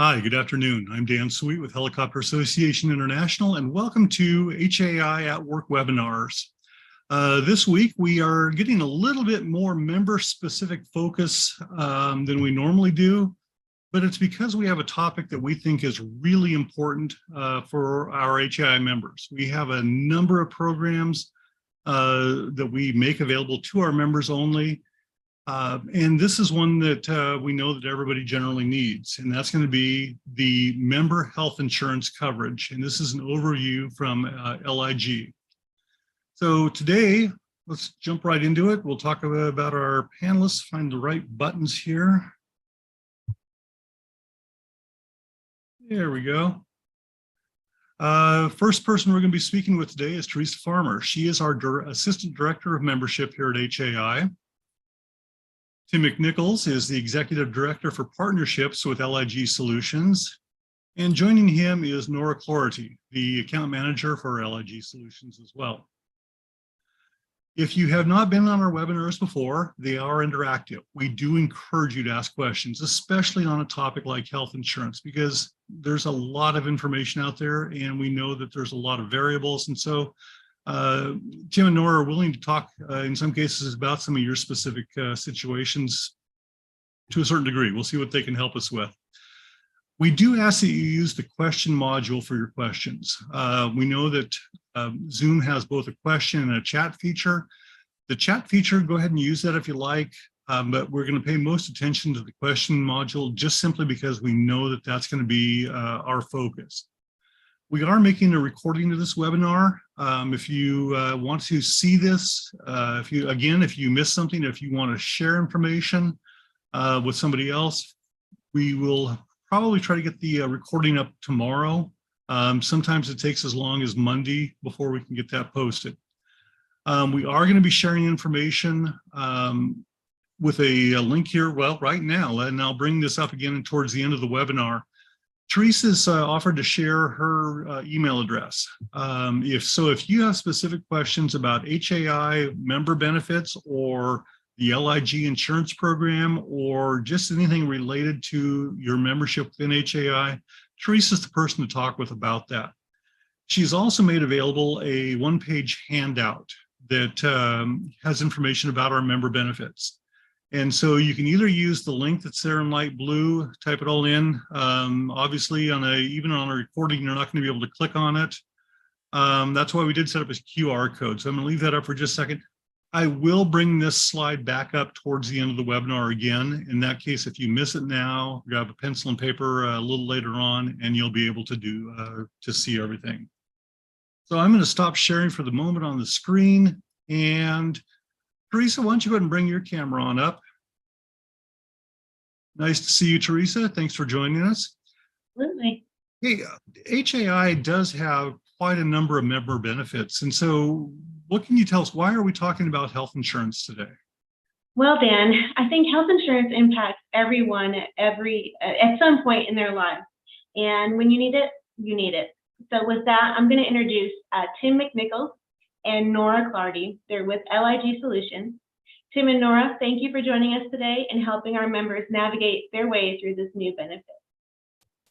Hi, good afternoon. I'm Dan Sweet with Helicopter Association International, and welcome to HAI at Work webinars. This week, we are getting a little bit more member-specific focus than we normally do, but it's because we have a topic that we think is really important for our HAI members. We have a number of programs that we make available to our members only. And this is one that we know that everybody generally needs, and that's going to be the member health insurance coverage. And this is an overview from LIG. So today, let's jump right into it. We'll talk about our panelists, find the right buttons here. There we go. First person we're going to be speaking with today is Teresa Farmer. She is our Assistant Director of Membership here at HAI. Tim McNichols is the Executive Director for Partnerships with LIG Solutions. And joining him is Nora Clorty, the Account Manager for LIG Solutions as well. If you have not been on our webinars before, they are interactive. We do encourage you to ask questions, especially on a topic like health insurance, because there's a lot of information out there and we know that there's a lot of variables. And so Tim and Nora are willing to talk in some cases about some of your specific situations to a certain degree. We'll see what they can help us with. We do ask that you use the question module for your questions. We know that Zoom has both a question and a chat feature. The chat feature, go ahead and use that if you like, but we're going to pay most attention to the question module just simply because we know that that's going to be our focus. We are making a recording of this webinar. If you want to see this, if you miss something, if you want to share information with somebody else, we will probably try to get the recording up tomorrow. Sometimes it takes as long as Monday before we can get that posted. We are going to be sharing information with a link here, well, right now, and I'll bring this up again towards the end of the webinar. Teresa's offered to share her email address. If you have specific questions about HAI member benefits or the LIG insurance program or just anything related to your membership within HAI, Teresa's the person to talk with about that. She's also made available a one-page handout that has information about our member benefits. And so you can either use the link that's there in light blue, type it all in. Obviously, even on a recording, you're not going to be able to click on it. That's why we did set up a QR code. So I'm going to leave that up for just a second. I will bring this slide back up towards the end of the webinar again. In that case, if you miss it now, grab a pencil and paper a little later on, and you'll be able to see everything. So I'm going to stop sharing for the moment on the screen. And Teresa, why don't you go ahead and bring your camera on up? Nice to see you, Teresa. Thanks for joining us. Absolutely. Hey, HAI does have quite a number of member benefits. And so what can you tell us? Why are we talking about health insurance today? Well, Dan, I think health insurance impacts everyone at some point in their lives. And when you need it, you need it. So with that, I'm going to introduce Tim McNichols and Nora Clorty. They're with LIG Solutions. Tim and Nora, thank you for joining us today and helping our members navigate their way through this new benefit.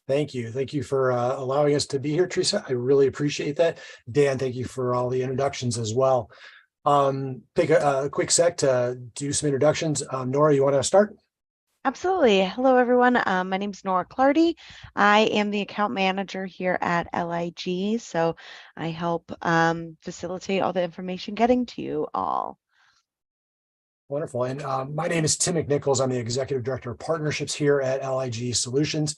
Thank you. Thank you for allowing us to be here, Teresa. I really appreciate that. Dan, thank you for all the introductions as well. Take a quick sec to do some introductions. Nora, you want to start? Absolutely. Hello, everyone. My name is Nora Clorty. I am the account manager here at LIG, so I help facilitate all the information getting to you all. Wonderful. And my name is Tim McNichols. I'm the Executive Director of Partnerships here at LIG Solutions.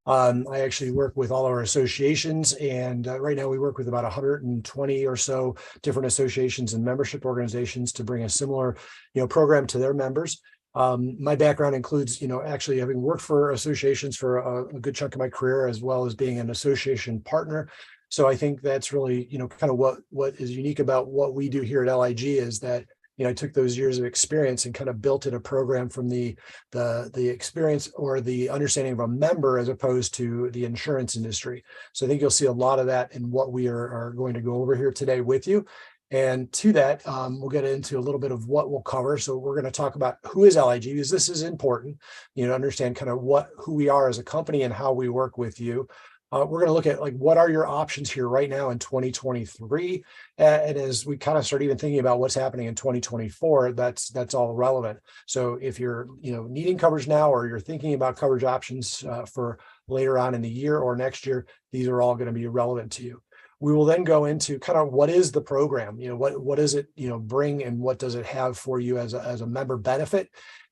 I actually work with all our associations, and right now we work with about 120 or so different associations and membership organizations to bring a similar, program to their members. My background includes, actually having worked for associations for a good chunk of my career, as well as being an association partner. So I think that's really, kind of what is unique about what we do here at LIG is that, I took those years of experience and kind of built in a program from the experience or the understanding of a member as opposed to the insurance industry. So I think you'll see a lot of that in what we are going to go over here today with you. And to that, we'll get into a little bit of what we'll cover. So we're going to talk about who is LIG, because this is important, to understand kind of who we are as a company and how we work with you. We're going to look at like, what are your options here right now in 2023? And as we kind of start even thinking about what's happening in 2024, that's all relevant. So if you're, needing coverage now, or you're thinking about coverage options for later on in the year or next year, these are all going to be relevant to you. We will then go into kind of what is the program, what does it, bring, and what does it have for you as a member benefit,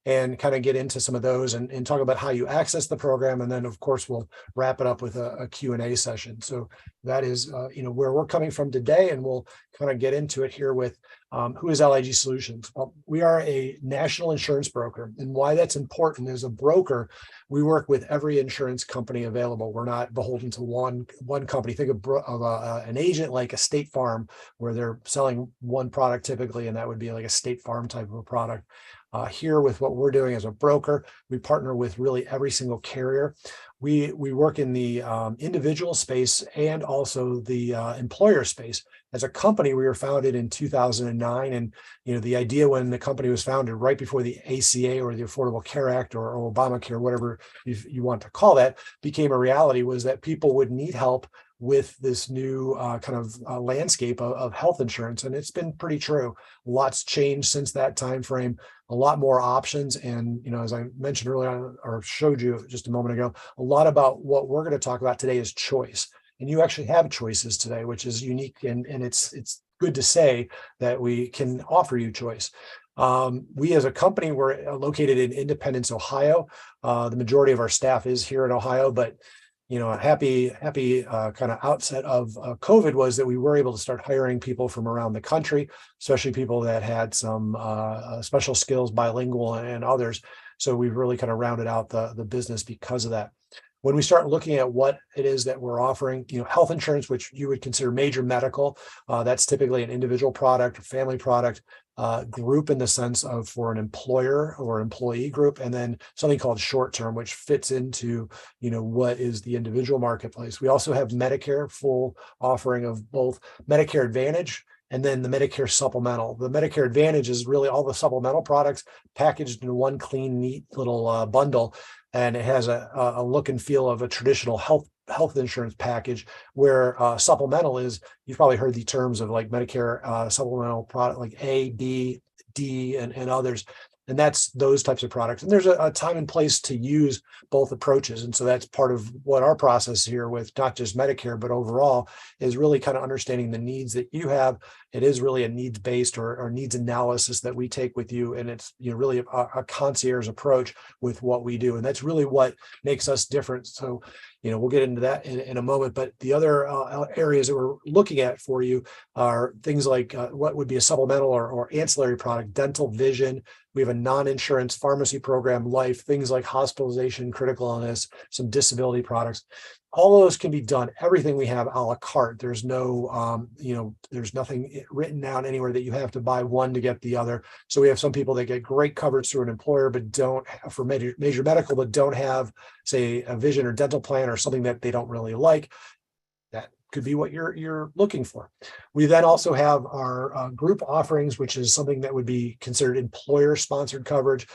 and kind of get into some of those and talk about how you access the program. And then of course, we'll wrap it up with a Q&A session. So that is, where we're coming from today, and we'll kind of get into it here with who is LIG Solutions. Well, we are a national insurance broker, and why that's important is, a broker, we work with every insurance company available. We're not beholden to one company. Think of an agent like a State Farm, where they're selling one product typically, and that would be like a State Farm type of a product. Here, with what we're doing as a broker, we partner with really every single carrier. We work in the individual space and also the employer space. As a company, we were founded in 2009, and the idea when the company was founded, right before the ACA or the Affordable Care Act or Obamacare, whatever you want to call that, became a reality, was that people would need help with this new kind of landscape of health insurance. And it's been pretty true. Lots changed since that time frame, a lot more options. And, as I mentioned earlier, or showed you just a moment ago, a lot about what we're going to talk about today is choice. And you actually have choices today, which is unique. And it's good to say that we can offer you choice. We as a company, we're located in Independence, Ohio. The majority of our staff is here in Ohio, but a happy kind of outset of COVID was that we were able to start hiring people from around the country, especially people that had some special skills, bilingual and others. So we've really kind of rounded out the business because of that. When we start looking at what it is that we're offering, health insurance, which you would consider major medical, that's typically an individual product or family product, group in the sense of for an employer or employee group, and then something called short term, which fits into, what is the individual marketplace. We also have Medicare, full offering of both Medicare Advantage and then the Medicare supplemental. The Medicare Advantage is really all the supplemental products packaged in one clean, neat little bundle. And it has a look and feel of a traditional health insurance package, where supplemental is, you've probably heard the terms of like Medicare supplemental product, like A, B, D, and others. And that's those types of products. And there's a time and place to use both approaches. And so that's part of what our process here with not just Medicare, but overall, is really kind of understanding the needs that you have. It is really a needs-based or needs analysis that we take with you. And it's really a concierge approach with what we do. And that's really what makes us different. So, we'll get into that in a moment. But the other areas that we're looking at for you are things like what would be a supplemental or ancillary product, dental, vision. We have a non-insurance pharmacy program, life, things like hospitalization, critical illness, some disability products. All of those can be done. Everything we have a la carte. There's no, there's nothing written down anywhere that you have to buy one to get the other. So we have some people that get great coverage through an employer, but don't for major medical, but don't have, say, a vision or dental plan or something that they don't really like. That could be what you're looking for. We then also have our group offerings, which is something that would be considered employer-sponsored coverage.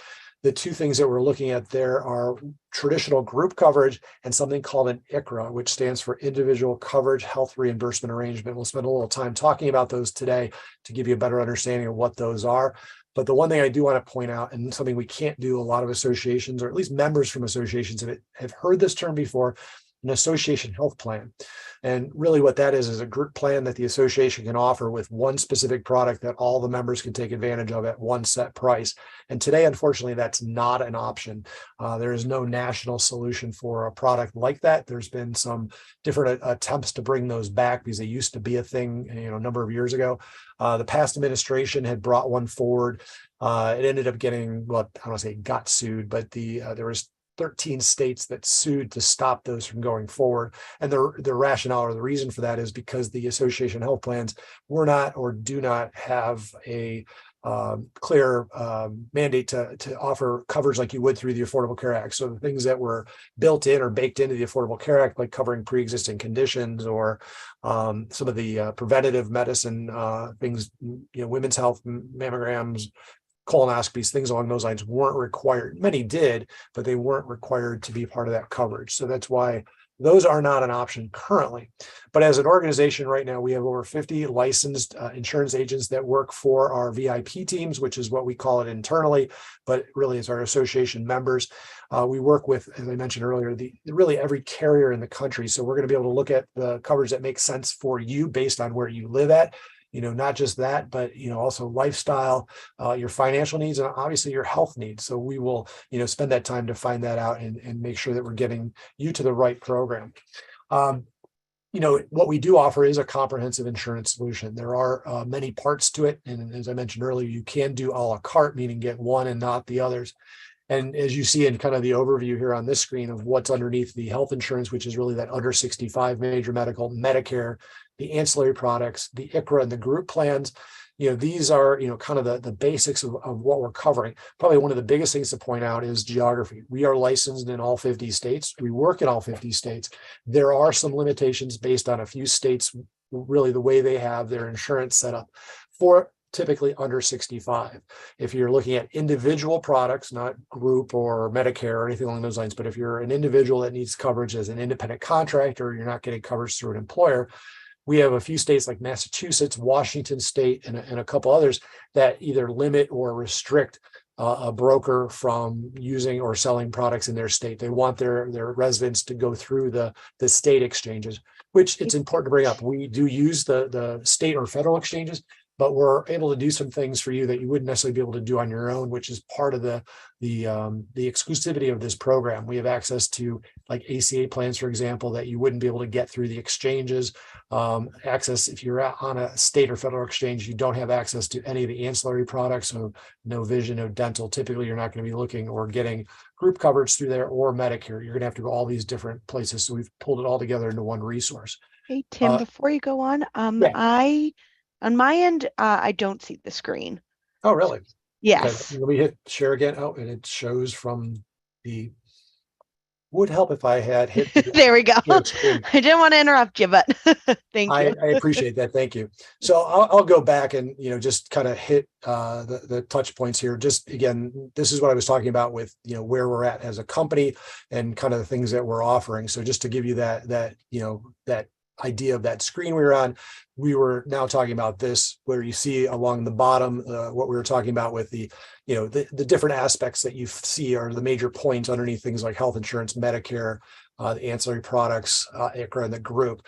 The two things that we're looking at there are traditional group coverage and something called an ICHRA, which stands for Individual Coverage Health Reimbursement Arrangement. We'll spend a little time talking about those today to give you a better understanding of what those are. But the one thing I do want to point out, and something we can't do, a lot of associations, or at least members from associations have heard this term before, an association health plan. And really what that is a group plan that the association can offer with one specific product that all the members can take advantage of at one set price. And today, unfortunately, that's not an option. There is no national solution for a product like that. There's been some different attempts to bring those back because they used to be a thing, a number of years ago. The past administration had brought one forward. It ended up getting, well, I don't want to say got sued, but there was 13 states that sued to stop those from going forward. And the rationale or the reason for that is because the association health plans were not or do not have a clear mandate to offer coverage like you would through the Affordable Care Act. So the things that were built in or baked into the Affordable Care Act, like covering pre-existing conditions or some of the preventative medicine things, women's health, mammograms, colonoscopies, things along those lines weren't required. Many did, but they weren't required to be part of that coverage. So that's why those are not an option currently. But as an organization right now, we have over 50 licensed insurance agents that work for our VIP teams, which is what we call it internally, but really is our association members. We work with, as I mentioned earlier, really every carrier in the country. So we're going to be able to look at the coverage that makes sense for you based on where you live at. Not just that, but, also lifestyle, your financial needs, and obviously your health needs. So we will, spend that time to find that out and make sure that we're getting you to the right program. What we do offer is a comprehensive insurance solution. There are many parts to it. And as I mentioned earlier, you can do a la carte, meaning get one and not the others. And as you see in kind of the overview here on this screen of what's underneath the health insurance, which is really that under 65 major medical, Medicare, the ancillary products, the ICHRA and the group plans, these are, kind of the basics of what we're covering. Probably one of the biggest things to point out is geography. We are licensed in all 50 states. We work in all 50 states. There are some limitations based on a few states, really the way they have their insurance set up for typically under 65. If you're looking at individual products, not group or Medicare or anything along those lines, but if you're an individual that needs coverage as an independent contractor, you're not getting coverage through an employer. We have a few states like Massachusetts, Washington State, and a couple others that either limit or restrict a broker from using or selling products in their state. They want their residents to go through the state exchanges, which it's important to bring up. We do use the state or federal exchanges, but we're able to do some things for you that you wouldn't necessarily be able to do on your own, which is part of the exclusivity of this program. We have access to like ACA plans, for example, that you wouldn't be able to get through the exchanges. Access, if you're on a state or federal exchange, you don't have access to any of the ancillary products, so no vision, no dental. Typically, you're not going to be looking or getting group coverage through there or Medicare. You're going to have to go all these different places. So we've pulled it all together into one resource. Hey, Tim, before you go on, yeah. On my end, I don't see the screen. Oh, really? Yes. Okay. Let me hit share again. Oh, and it shows from the, would help if I had hit. There we go. I didn't want to interrupt you, but thank you. I appreciate that. Thank you. So I'll go back and, just kind of hit the touch points here. Just again, this is what I was talking about with, where we're at as a company and kind of the things that we're offering. So just to give you that idea of that screen we were on, we were now talking about this, where you see along the bottom, what we were talking about with the different aspects that you see are the major points underneath things like health insurance, Medicare, the ancillary products, ICHRA, and the group.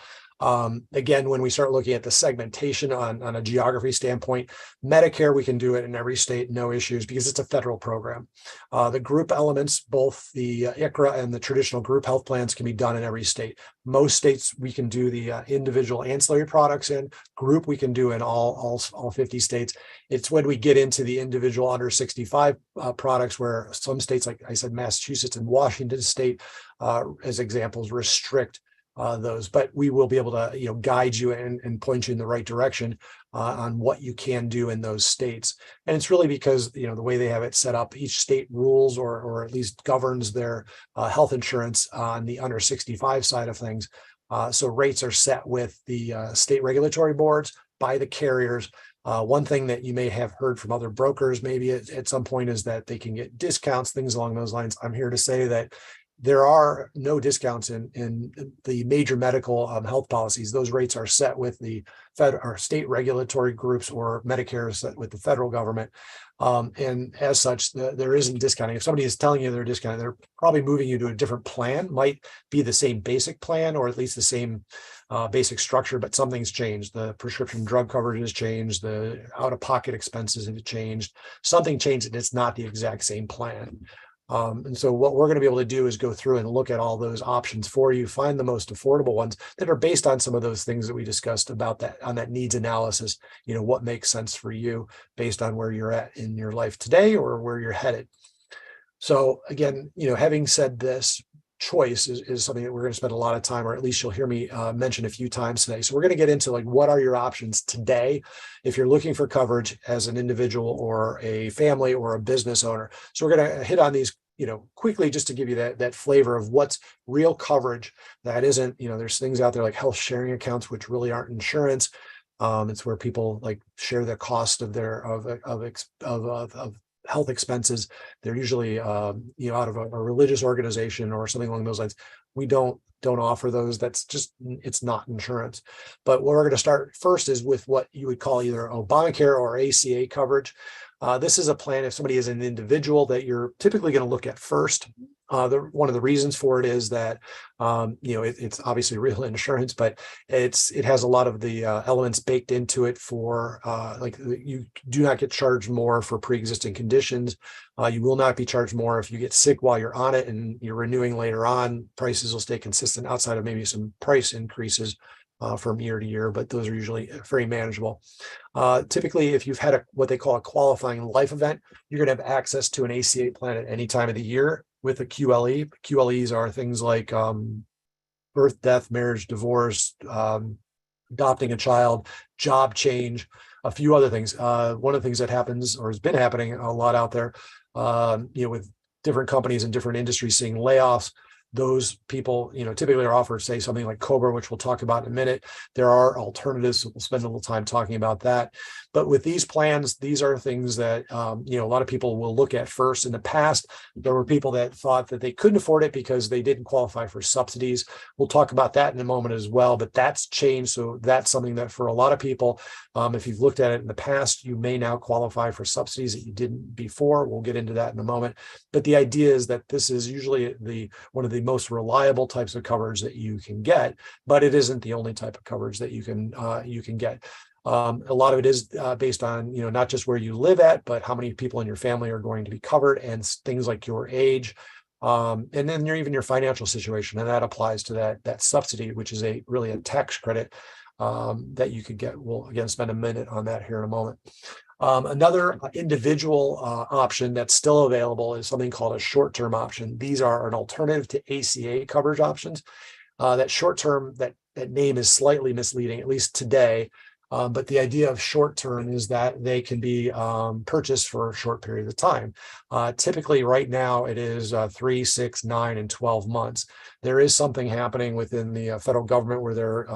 Again, when we start looking at the segmentation on a geography standpoint, Medicare, we can do it in every state, no issues, because it's a federal program. The group elements, both the ICHRA and the traditional group health plans, can be done in every state. Most states, we can do the individual ancillary products in. Group, we can do in all 50 states. It's when we get into the individual under 65 products, where some states, like I said, Massachusetts and Washington State, as examples, restrict those, but we will be able to guide you and point you in the right direction on what you can do in those states. And it's really because the way they have it set up, each state rules or at least governs their health insurance on the under 65 side of things. So rates are set with the state regulatory boards by the carriers. One thing that you may have heard from other brokers maybe at some point is that they can get discounts, things along those lines. I'm here to say that there are no discounts in the major medical health policies. Those rates are set with the or state regulatory groups, or Medicare is set with the federal government. And as such, there isn't discounting. If somebody is telling you they're discounting, they're probably moving you to a different plan. Might be the same basic plan, or at least the same basic structure, but something's changed. The prescription drug coverage has changed. The out-of-pocket expenses have changed. Something changed, and it's not the exact same plan. And so what we're going to be able to do is go through and look at all those options for you, find the most affordable ones that are based on some of those things that we discussed about that, on that needs analysis, what makes sense for you based on where you're at in your life today or where you're headed. So again, having said this, choice is something that we're going to spend a lot of time, or at least you'll hear me mention a few times today. So we're going to get into like, what are your options today if you're looking for coverage as an individual or a family or a business owner. So we're going to hit on these, quickly, just to give you that flavor of what's real coverage that isn't, there's things out there like health sharing accounts, which really aren't insurance. It's where people like share the cost of their of health expenses. They're usually out of a religious organization or something along those lines. We don't offer those. That's just, it's not insurance. But what we're going to start first is with what you would call either Obamacare or ACA coverage. This is a plan if somebody is an individual that you're typically going to look at first. One of the reasons for it is that it's obviously real insurance, but it has a lot of the elements baked into it for like you do not get charged more for pre-existing conditions. You will not be charged more if you get sick while you're on it and you're renewing later on. Prices will stay consistent outside of maybe some price increases from year to year, but those are usually very manageable. Typically, if you've had what they call a qualifying life event, you're going to have access to an ACA plan at any time of the year with a QLE. QLEs are things like birth, death, marriage, divorce, adopting a child, job change, a few other things. One of the things that happens or has been happening a lot out there, with different companies and different industries seeing layoffs, those people, typically are offered, say, something like COBRA, which we'll talk about in a minute. There are alternatives. So we'll spend a little time talking about that. But with these plans, these are things that, a lot of people will look at first. In the past, there were people that thought that they couldn't afford it because they didn't qualify for subsidies. We'll talk about that in a moment as well, but that's changed. So that's something that for a lot of people, if you've looked at it in the past, you may now qualify for subsidies that you didn't before. We'll get into that in a moment. But the idea is that this is usually one of the most reliable types of coverage that you can get, but it isn't the only type of coverage that you can get. A lot of it is based on, not just where you live at, but how many people in your family are going to be covered and things like your age. And then even your financial situation. And that applies to that subsidy, which is really a tax credit that you could get. We'll again spend a minute on that here in a moment. Another individual option that's still available is something called a short-term option. These are an alternative to ACA coverage options. That short-term, that name is slightly misleading, at least today. But the idea of short-term is that they can be purchased for a short period of time. Typically, right now, it is 3, 6, 9, and 12 months. There is something happening within the federal government where they're,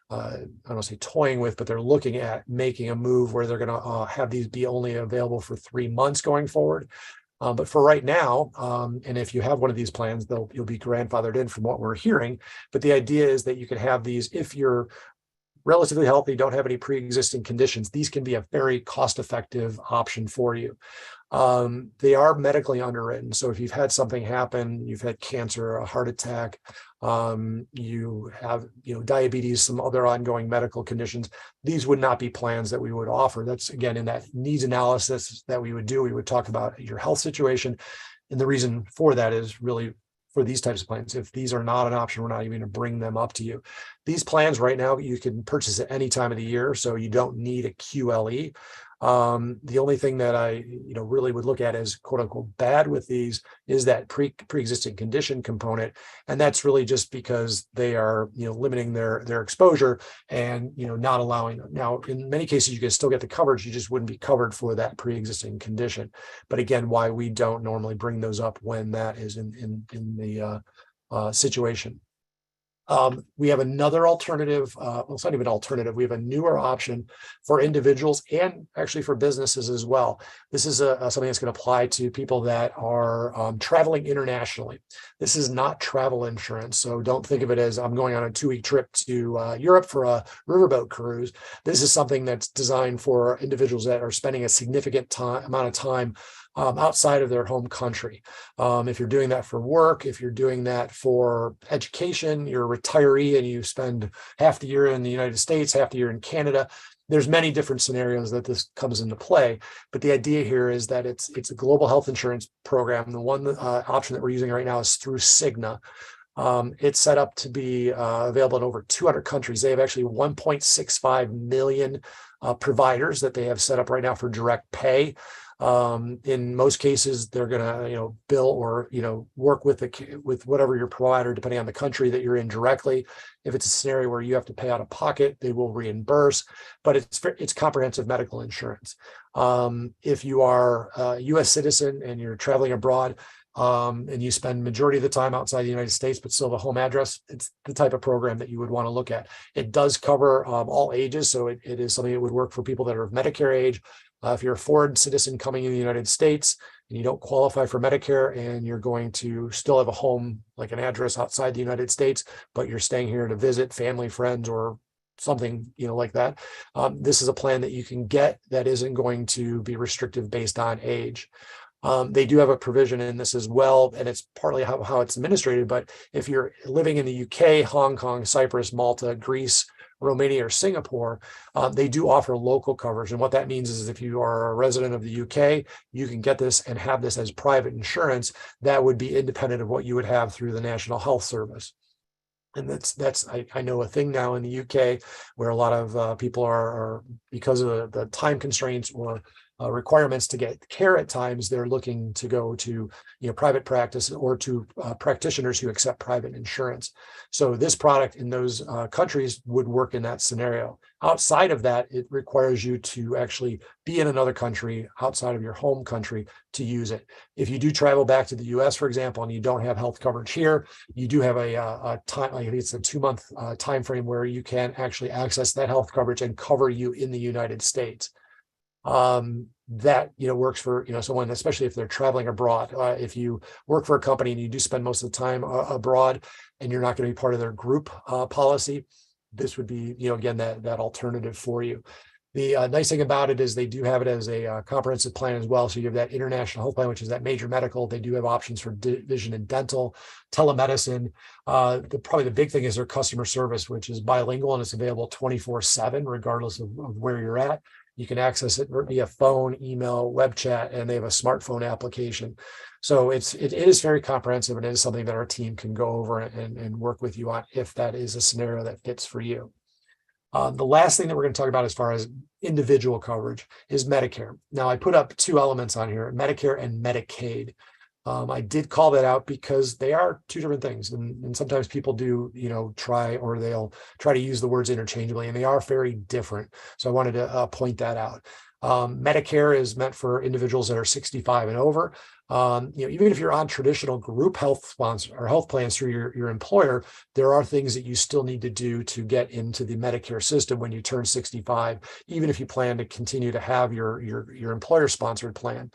I don't want to say toying with, but they're looking at making a move where they're going to have these be only available for 3 months going forward. But for right now, and if you have one of these plans, you'll be grandfathered in from what we're hearing. But the idea is that you can have these if you're relatively healthy, don't have any pre-existing conditions. These can be a very cost-effective option for you. They are medically underwritten. So if you've had something happen, you've had cancer, a heart attack, you have diabetes, some other ongoing medical conditions, these would not be plans that we would offer. That's again in that needs analysis that we would do. We would talk about your health situation. And the reason for that is really for these types of plans. If these are not an option, we're not even going to bring them up to you. These plans right now, you can purchase at any time of the year, so you don't need a QLE. The only thing that I really would look at as quote unquote bad with these is that pre-existing condition component, and that's really just because they are limiting their exposure and not allowing. Now in many cases you can still get the coverage, you just wouldn't be covered for that pre-existing condition. But again, why we don't normally bring those up when that is in the situation. We have another alternative, well, it's not even alternative, we have a newer option for individuals and actually for businesses as well. This is something that's going to apply to people that are traveling internationally. This is not travel insurance, so don't think of it as I'm going on a 2-week trip to Europe for a riverboat cruise. This is something that's designed for individuals that are spending a significant amount of time outside of their home country. If you're doing that for work, if you're doing that for education, you're a retiree and you spend half the year in the United States, half the year in Canada, there's many different scenarios that this comes into play. But the idea here is that it's a global health insurance program. The one option that we're using right now is through Cigna. It's set up to be available in over 200 countries. They have actually 1.65 million providers that they have set up right now for direct pay. In most cases, they're going to, bill or, work with whatever your provider, depending on the country that you're in directly. If it's a scenario where you have to pay out of pocket, they will reimburse, but it's comprehensive medical insurance. If you are a U.S. citizen and you're traveling abroad, and you spend majority of the time outside the United States, but still the home address, it's the type of program that you would want to look at. It does cover all ages, so it is something that would work for people that are of Medicare age. If you're a foreign citizen coming in the United States and you don't qualify for Medicare and you're going to still have a home, like an address outside the United States, but you're staying here to visit family, friends, or something, like that, this is a plan that you can get that isn't going to be restrictive based on age. They do have a provision in this as well, and it's partly how it's administrated. But if you're living in the UK, Hong Kong, Cyprus, Malta, Greece, Romania, or Singapore, they do offer local coverage. And what that means is if you are a resident of the UK, you can get this and have this as private insurance that would be independent of what you would have through the National Health Service. And I know a thing now in the UK where a lot of people are because of the time constraints or requirements to get care at times, they're looking to go to private practice or to practitioners who accept private insurance. So this product in those countries would work in that scenario. Outside of that, it requires you to actually be in another country outside of your home country to use it. If you do travel back to the US, for example, and you don't have health coverage here, you do have a time, like it's a 2-month time frame where you can actually access that health coverage and cover you in the United States. That works for someone, especially if they're traveling abroad. If you work for a company and you do spend most of the time abroad and you're not going to be part of their group policy, this would be again that alternative for you. The nice thing about it is they do have it as a comprehensive plan as well. So you have that international health plan, which is that major medical. They do have options for vision and dental, telemedicine. Probably the big thing is their customer service, which is bilingual and it's available 24/7, regardless of where you're at. You can access it via phone, email, web chat, and they have a smartphone application. So it is very comprehensive, and it is something that our team can go over and work with you on if that is a scenario that fits for you. The last thing that we're going to talk about as far as individual coverage is Medicare. Now, I put up 2 elements on here, Medicare and Medicaid. I did call that out because they are 2 different things. And sometimes people do, they'll try to use the words interchangeably, and they are very different. So I wanted to point that out. Medicare is meant for individuals that are 65 and over. Even if you're on traditional group health sponsor or health plans through your employer, there are things that you still need to do to get into the Medicare system when you turn 65, even if you plan to continue to have your employer sponsored plan.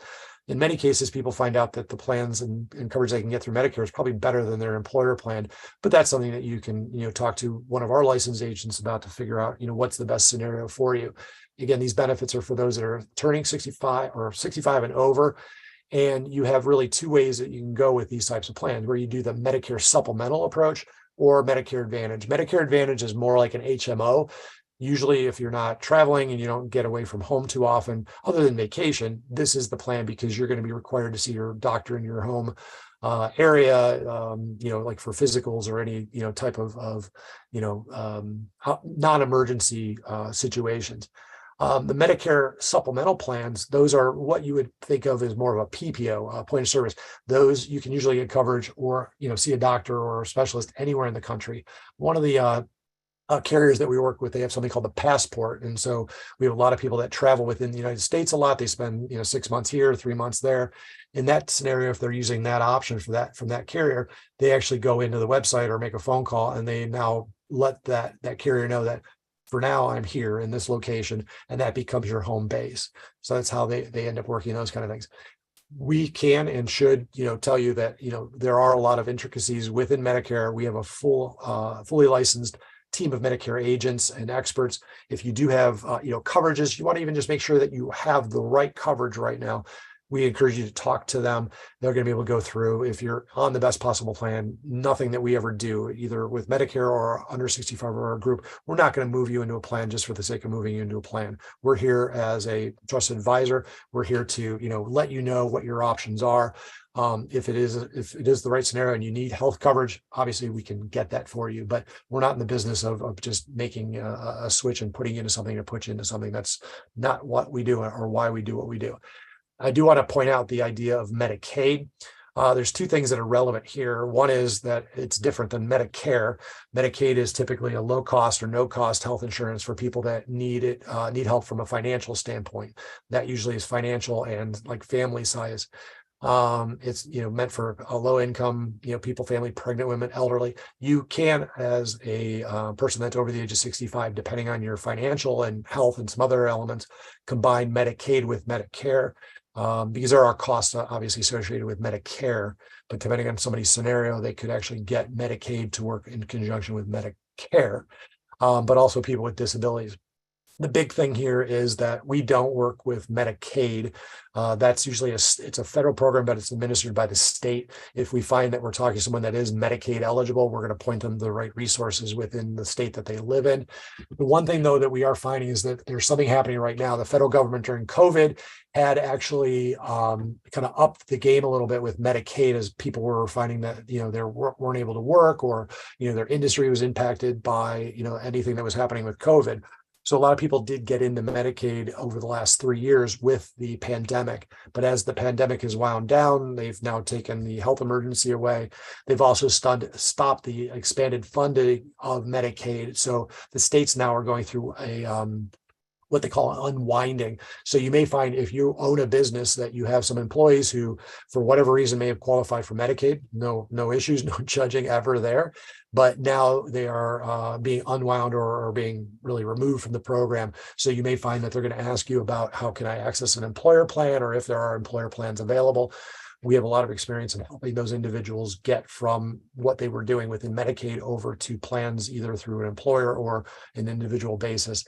In many cases, people find out that the plans and coverage they can get through Medicare is probably better than their employer plan, but that's something that you can, talk to one of our licensed agents about to figure out, what's the best scenario for you. Again, these benefits are for those that are turning 65 or 65 and over. And you have really 2 ways that you can go with these types of plans, where you do the Medicare supplemental approach or Medicare Advantage. Medicare Advantage is more like an HMO. Usually, if you're not traveling and you don't get away from home too often, other than vacation, this is the plan because you're going to be required to see your doctor in your home area, like for physicals or any, type of non-emergency situations. The Medicare supplemental plans, those are what you would think of as more of a PPO, point of service. Those you can usually get coverage or, see a doctor or a specialist anywhere in the country. One of the carriers that we work with, they have something called the passport. And so we have a lot of people that travel within the United States a lot. They spend, 6 months here, 3 months there. In that scenario, if they're using that option for that from that carrier, they actually go into the website or make a phone call, and they now let that carrier know that for now I'm here in this location, and that becomes your home base. So that's how they end up working those kind of things. We can and should, tell you that, there are a lot of intricacies within Medicare. We have a fully licensed team of Medicare agents and experts. If you do have, coverages, you want to even just make sure that you have the right coverage right now. We encourage you to talk to them. They're going to be able to go through, if you're on the best possible plan, nothing that we ever do, either with Medicare or under 65 or our group, we're not going to move you into a plan just for the sake of moving you into a plan. We're here as a trusted advisor. We're here to, let you know what your options are. If it is the right scenario and you need health coverage, obviously we can get that for you, but we're not in the business of just making a switch and putting you into something to put you into something. That's not what we do or why we do what we do. I do want to point out the idea of Medicaid. There's two things that are relevant here. One is that it's different than Medicare. Medicaid is typically a low cost or no cost health insurance for people that need it, need help from a financial standpoint. That usually is financial and like family size. It's meant for a low income, people, family, pregnant women, elderly. You can, as a person that's over the age of 65, depending on your financial and health and some other elements, combine Medicaid with Medicare. Because there are costs obviously associated with Medicare, but depending on somebody's scenario, they could actually get Medicaid to work in conjunction with Medicare, but also people with disabilities. The big thing here is that we don't work with Medicaid. That's usually it's a federal program, but it's administered by the state. If we find that we're talking to someone that is Medicaid eligible, we're going to point them to the right resources within the state that they live in. The one thing, though, that we are finding is that there's something happening right now. The federal government during COVID had actually kind of upped the game a little bit with Medicaid, as people were finding that they weren't able to work, or their industry was impacted by anything that was happening with COVID. So a lot of people did get into Medicaid over the last 3 years with the pandemic. But as the pandemic has wound down, they've now taken the health emergency away. They've also stopped the expanded funding of Medicaid. So the states now are going through a what they call unwinding. So you may find, if you own a business, that you have some employees who, for whatever reason, may have qualified for Medicaid. No issues, no judging ever there. But now they are being unwound or being really removed from the program. So you may find that they're going to ask you about, how can I access an employer plan, or if there are employer plans available. We have a lot of experience in helping those individuals get from what they were doing within Medicaid over to plans, either through an employer or an individual basis,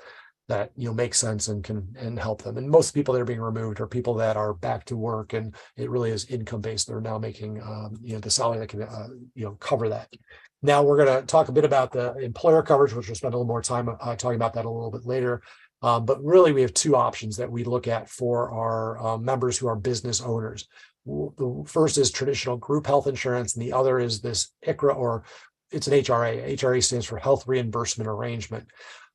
that make sense and can help them. And most people that are being removed are people that are back to work, and it really is income based. They're now making the salary that can cover that. Now we're going to talk a bit about the employer coverage, which we'll spend a little more time talking about that a little bit later. But really, we have two options that we look at for our members who are business owners. The first is traditional group health insurance, and the other is this ICHRA, or it's an HRA. HRA stands for Health Reimbursement Arrangement.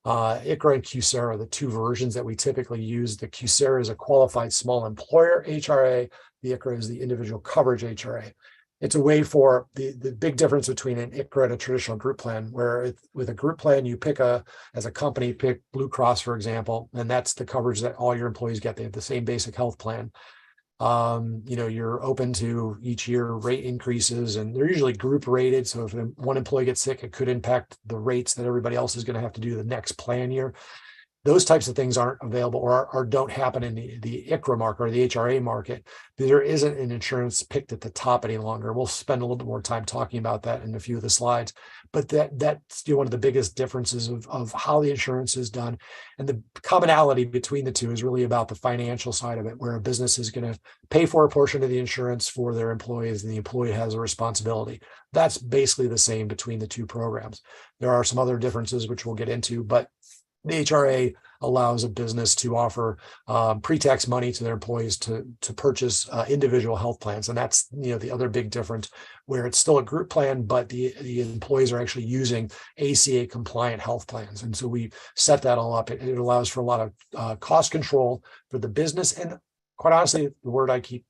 ICHRA and QSERA are the two versions that we typically use. The QSERA is a qualified small employer HRA. The ICHRA is the individual coverage HRA. It's a way for the big difference between an ICHRA and a traditional group plan, where with a group plan, you as a company, pick Blue Cross, for example, and that's the coverage that all your employees get. They have the same basic health plan. You're open to each year rate increases, and they're usually group rated. So if one employee gets sick, it could impact the rates that everybody else is going to have to do the next plan year. Those types of things aren't available or don't happen in the ICHRA market or the HRA market. There isn't an insurance picked at the top any longer. We'll spend a little bit more time talking about that in a few of the slides, but that's one of the biggest differences of how the insurance is done. And the commonality between the two is really about the financial side of it, where a business is going to pay for a portion of the insurance for their employees, and the employee has a responsibility. That's basically the same between the two programs. There are some other differences, which we'll get into, but the HRA allows a business to offer pre-tax money to their employees to purchase individual health plans. And that's the other big difference, where it's still a group plan, but the employees are actually using ACA compliant health plans. And so we set that all up. It allows for a lot of cost control for the business, and quite honestly, the word I keep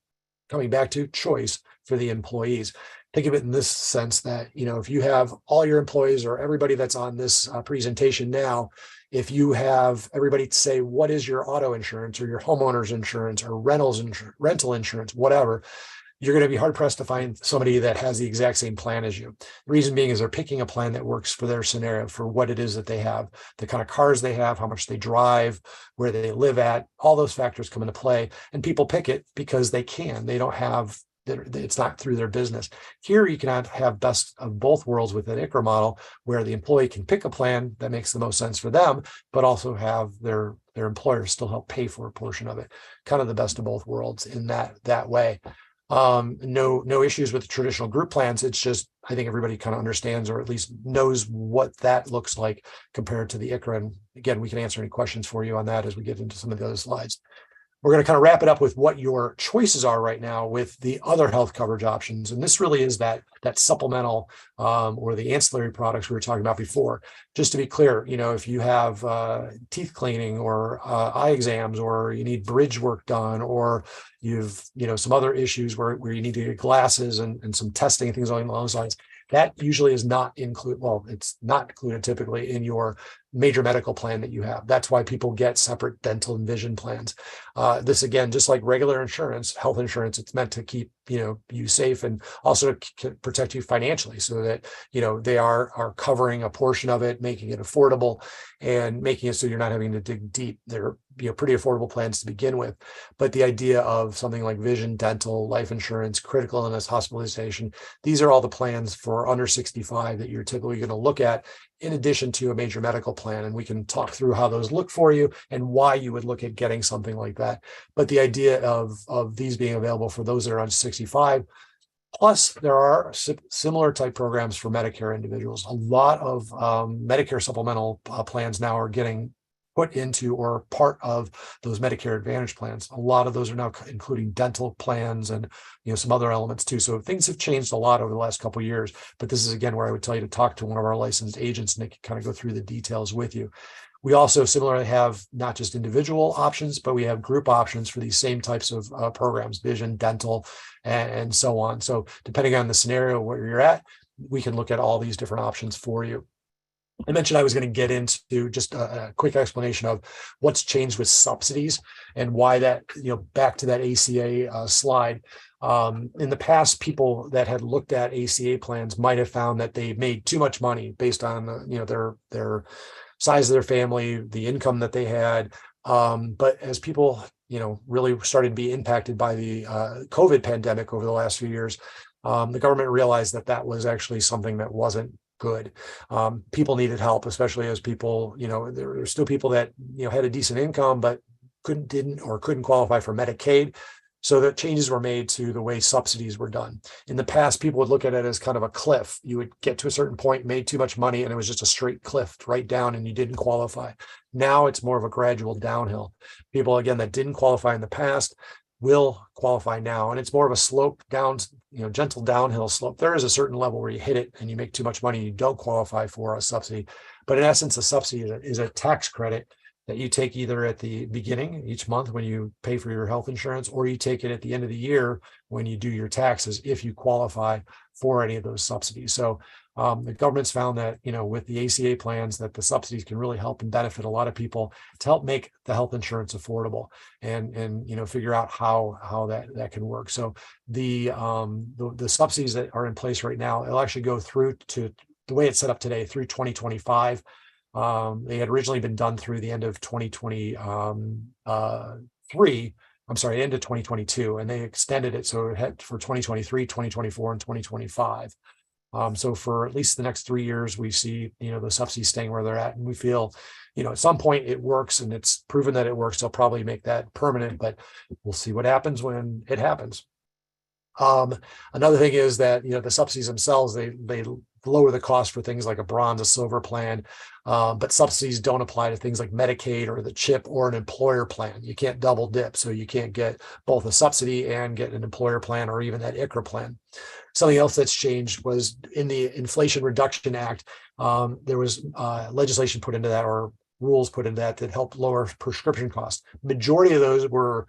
coming back to, choice for the employees. Think of it in this sense that, if you have all your employees, or everybody that's on this presentation now, if you have everybody say, what is your auto insurance or your homeowner's insurance or rental insurance, whatever, you're going to be hard pressed to find somebody that has the exact same plan as you. The reason being is they're picking a plan that works for their scenario, for what it is that they have, the kind of cars they have, how much they drive, where they live at, all those factors come into play. And people pick it because they can. They don't have, it's not through their business. Here, you cannot have best of both worlds with an ICHRA model, where the employee can pick a plan that makes the most sense for them, but also have their employer still help pay for a portion of it. Kind of the best of both worlds in that way. No issues with the traditional group plans. It's just, I think everybody kind of understands, or at least knows what that looks like compared to the ICHRA. And again, we can answer any questions for you on that as we get into some of the other slides. We're going to kind of wrap it up with what your choices are right now with the other health coverage options. And this really is that supplemental or the ancillary products we were talking about before. Just to be clear, if you have teeth cleaning or eye exams, or you need bridge work done, or you've, some other issues where you need to get glasses and some testing and things along those lines, that usually is not included. Well, it's not included typically in your major medical plan that you have. That's why people get separate dental and vision plans. This, again, just like regular insurance, health insurance, it's meant to keep you safe and also to protect you financially, so that they are covering a portion of it, making it affordable and making it so you're not having to dig deep. They're pretty affordable plans to begin with. But the idea of something like vision, dental, life insurance, critical illness, hospitalization, these are all the plans for under 65 that you're typically going to look at, in addition to a major medical plan. And we can talk through how those look for you and why you would look at getting something like that. But the idea of these being available for those that are under 65, plus there are similar type programs for Medicare individuals. A lot of Medicare supplemental plans now are getting put into or part of those Medicare Advantage plans. A lot of those are now including dental plans and some other elements too. So things have changed a lot over the last couple of years. But this is, again, where I would tell you to talk to one of our licensed agents, and they can kind of go through the details with you. We also similarly have not just individual options, but we have group options for these same types of programs, vision, dental, and so on. So depending on the scenario where you're at, we can look at all these different options for you. I mentioned I was going to get into just a quick explanation of what's changed with subsidies and why that, back to that ACA slide. In the past, people that had looked at ACA plans might have found that they made too much money based on, their size of their family, the income that they had. But as people, really started to be impacted by the COVID pandemic over the last few years, the government realized that that was actually something that wasn't good. People needed help, especially as people, there were still people that, had a decent income, but couldn't qualify for Medicaid. So the changes were made to the way subsidies were done. In the past, people would look at it as kind of a cliff. You would get to a certain point, made too much money, and it was just a straight cliff right down, and you didn't qualify. Now it's more of a gradual downhill. People, again, that didn't qualify in the past will qualify now, and it's more of a slope down, gentle downhill slope. There is a certain level where you hit it and you make too much money, and you don't qualify for a subsidy. But in essence, a subsidy is a tax credit that you take either at the beginning each month when you pay for your health insurance, or you take it at the end of the year when you do your taxes, if you qualify for any of those subsidies. So the government's found that, with the ACA plans, that the subsidies can really help and benefit a lot of people to help make the health insurance affordable and figure out how that can work. So the subsidies that are in place right now, it'll actually go through to the way it's set up today through 2025. They had originally been done through the end of 2023. End of 2022, and they extended it so it had for 2023, 2024, and 2025. So for at least the next 3 years, we see, the subsidies staying where they're at, and we feel, at some point it works, and it's proven that it works. They'll probably make that permanent, but we'll see what happens when it happens. Another thing is that, the subsidies themselves, they lower the cost for things like a bronze, a silver plan, but subsidies don't apply to things like Medicaid or the CHIP or an employer plan. You can't double dip, so you can't get both a subsidy and get an employer plan or even that ICHRA plan. Something else that's changed was in the Inflation Reduction Act, there was legislation put into that, or rules put into that helped lower prescription costs. Majority of those were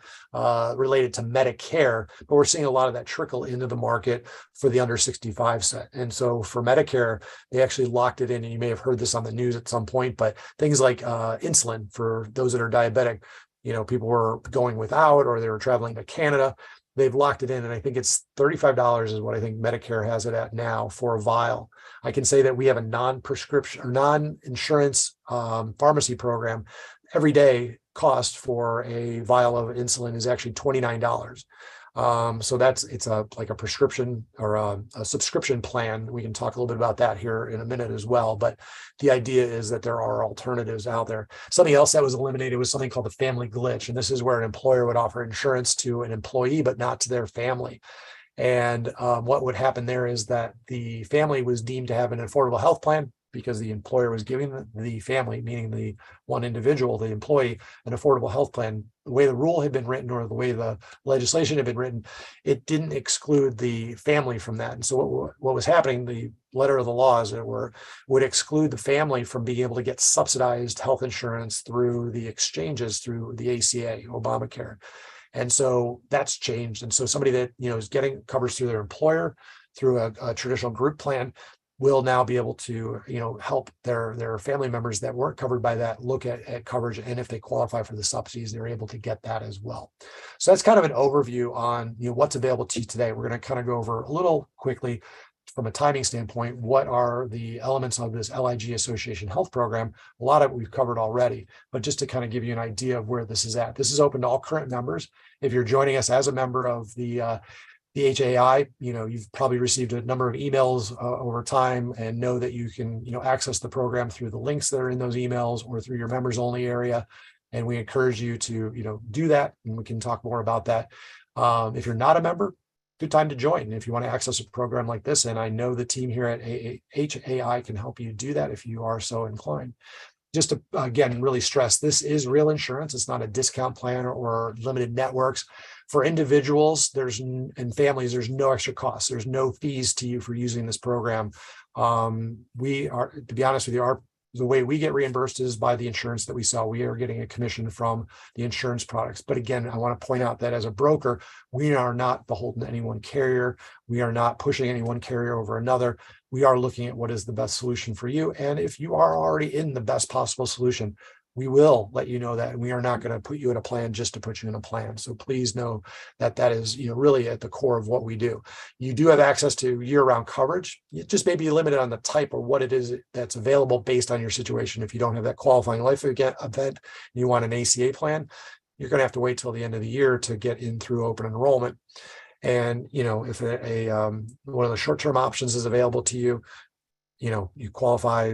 related to Medicare, but we're seeing a lot of that trickle into the market for the under 65 set. And so for Medicare, they actually locked it in, and you may have heard this on the news at some point, but things like insulin for those that are diabetic, people were going without, or they were traveling to Canada. They've locked it in, and I think it's $35 is what I think Medicare has it at now for a vial. I can say that we have a non-prescription or non-insurance pharmacy program. Every day cost for a vial of insulin is actually $29. So it's like a prescription or a subscription plan. We can talk a little bit about that here in a minute as well. But the idea is that there are alternatives out there. Something else that was eliminated was something called the family glitch. And this is where an employer would offer insurance to an employee, but not to their family. And what would happen there is that the family was deemed to have an affordable health plan, because the employer was giving the family, meaning the one individual, the employee, an affordable health plan. The way the rule had been written or the way the legislation had been written, it didn't exclude the family from that. And so what was happening, the letter of the law, as it were, would exclude the family from being able to get subsidized health insurance through the exchanges, through the ACA, Obamacare. And so that's changed. And so somebody that, is getting coverage through their employer, through a traditional group plan, will now be able to, help their family members that weren't covered by that look at coverage. And if they qualify for the subsidies, they're able to get that as well. So that's kind of an overview on, what's available to you today. We're going to kind of go over a little quickly from a timing standpoint, what are the elements of this LIG Association Health Program? A lot of it we've covered already, but just to kind of give you an idea of where this is at. This is open to all current members. If you're joining us as a member of the HAI, you've probably received a number of emails over time and know that you can, access the program through the links that are in those emails or through your members only area. And we encourage you to, do that. And we can talk more about that. If you're not a member, good time to join if you want to access a program like this. And I know the team here at HAI can help you do that if you are so inclined. Just to, again, really stress, this is real insurance. It's not a discount plan or limited networks. For individuals and families, there's no extra cost. There's no fees to you for using this program. We are, to be honest with you, the way we get reimbursed is by the insurance that we sell. We are getting a commission from the insurance products. But again, I want to point out that as a broker, we are not beholden to any one carrier. We are not pushing any one carrier over another. We are looking at what is the best solution for you. And if you are already in the best possible solution, we will let you know that. We are not going to put you in a plan just to put you in a plan. So please know that that is, really at the core of what we do. You do have access to year-round coverage. You just may be limited on the type or what it is that's available based on your situation. If you don't have that qualifying life event, and you want an ACA plan, you're going to have to wait till the end of the year to get in through open enrollment. And, if one of the short-term options is available to you, you qualify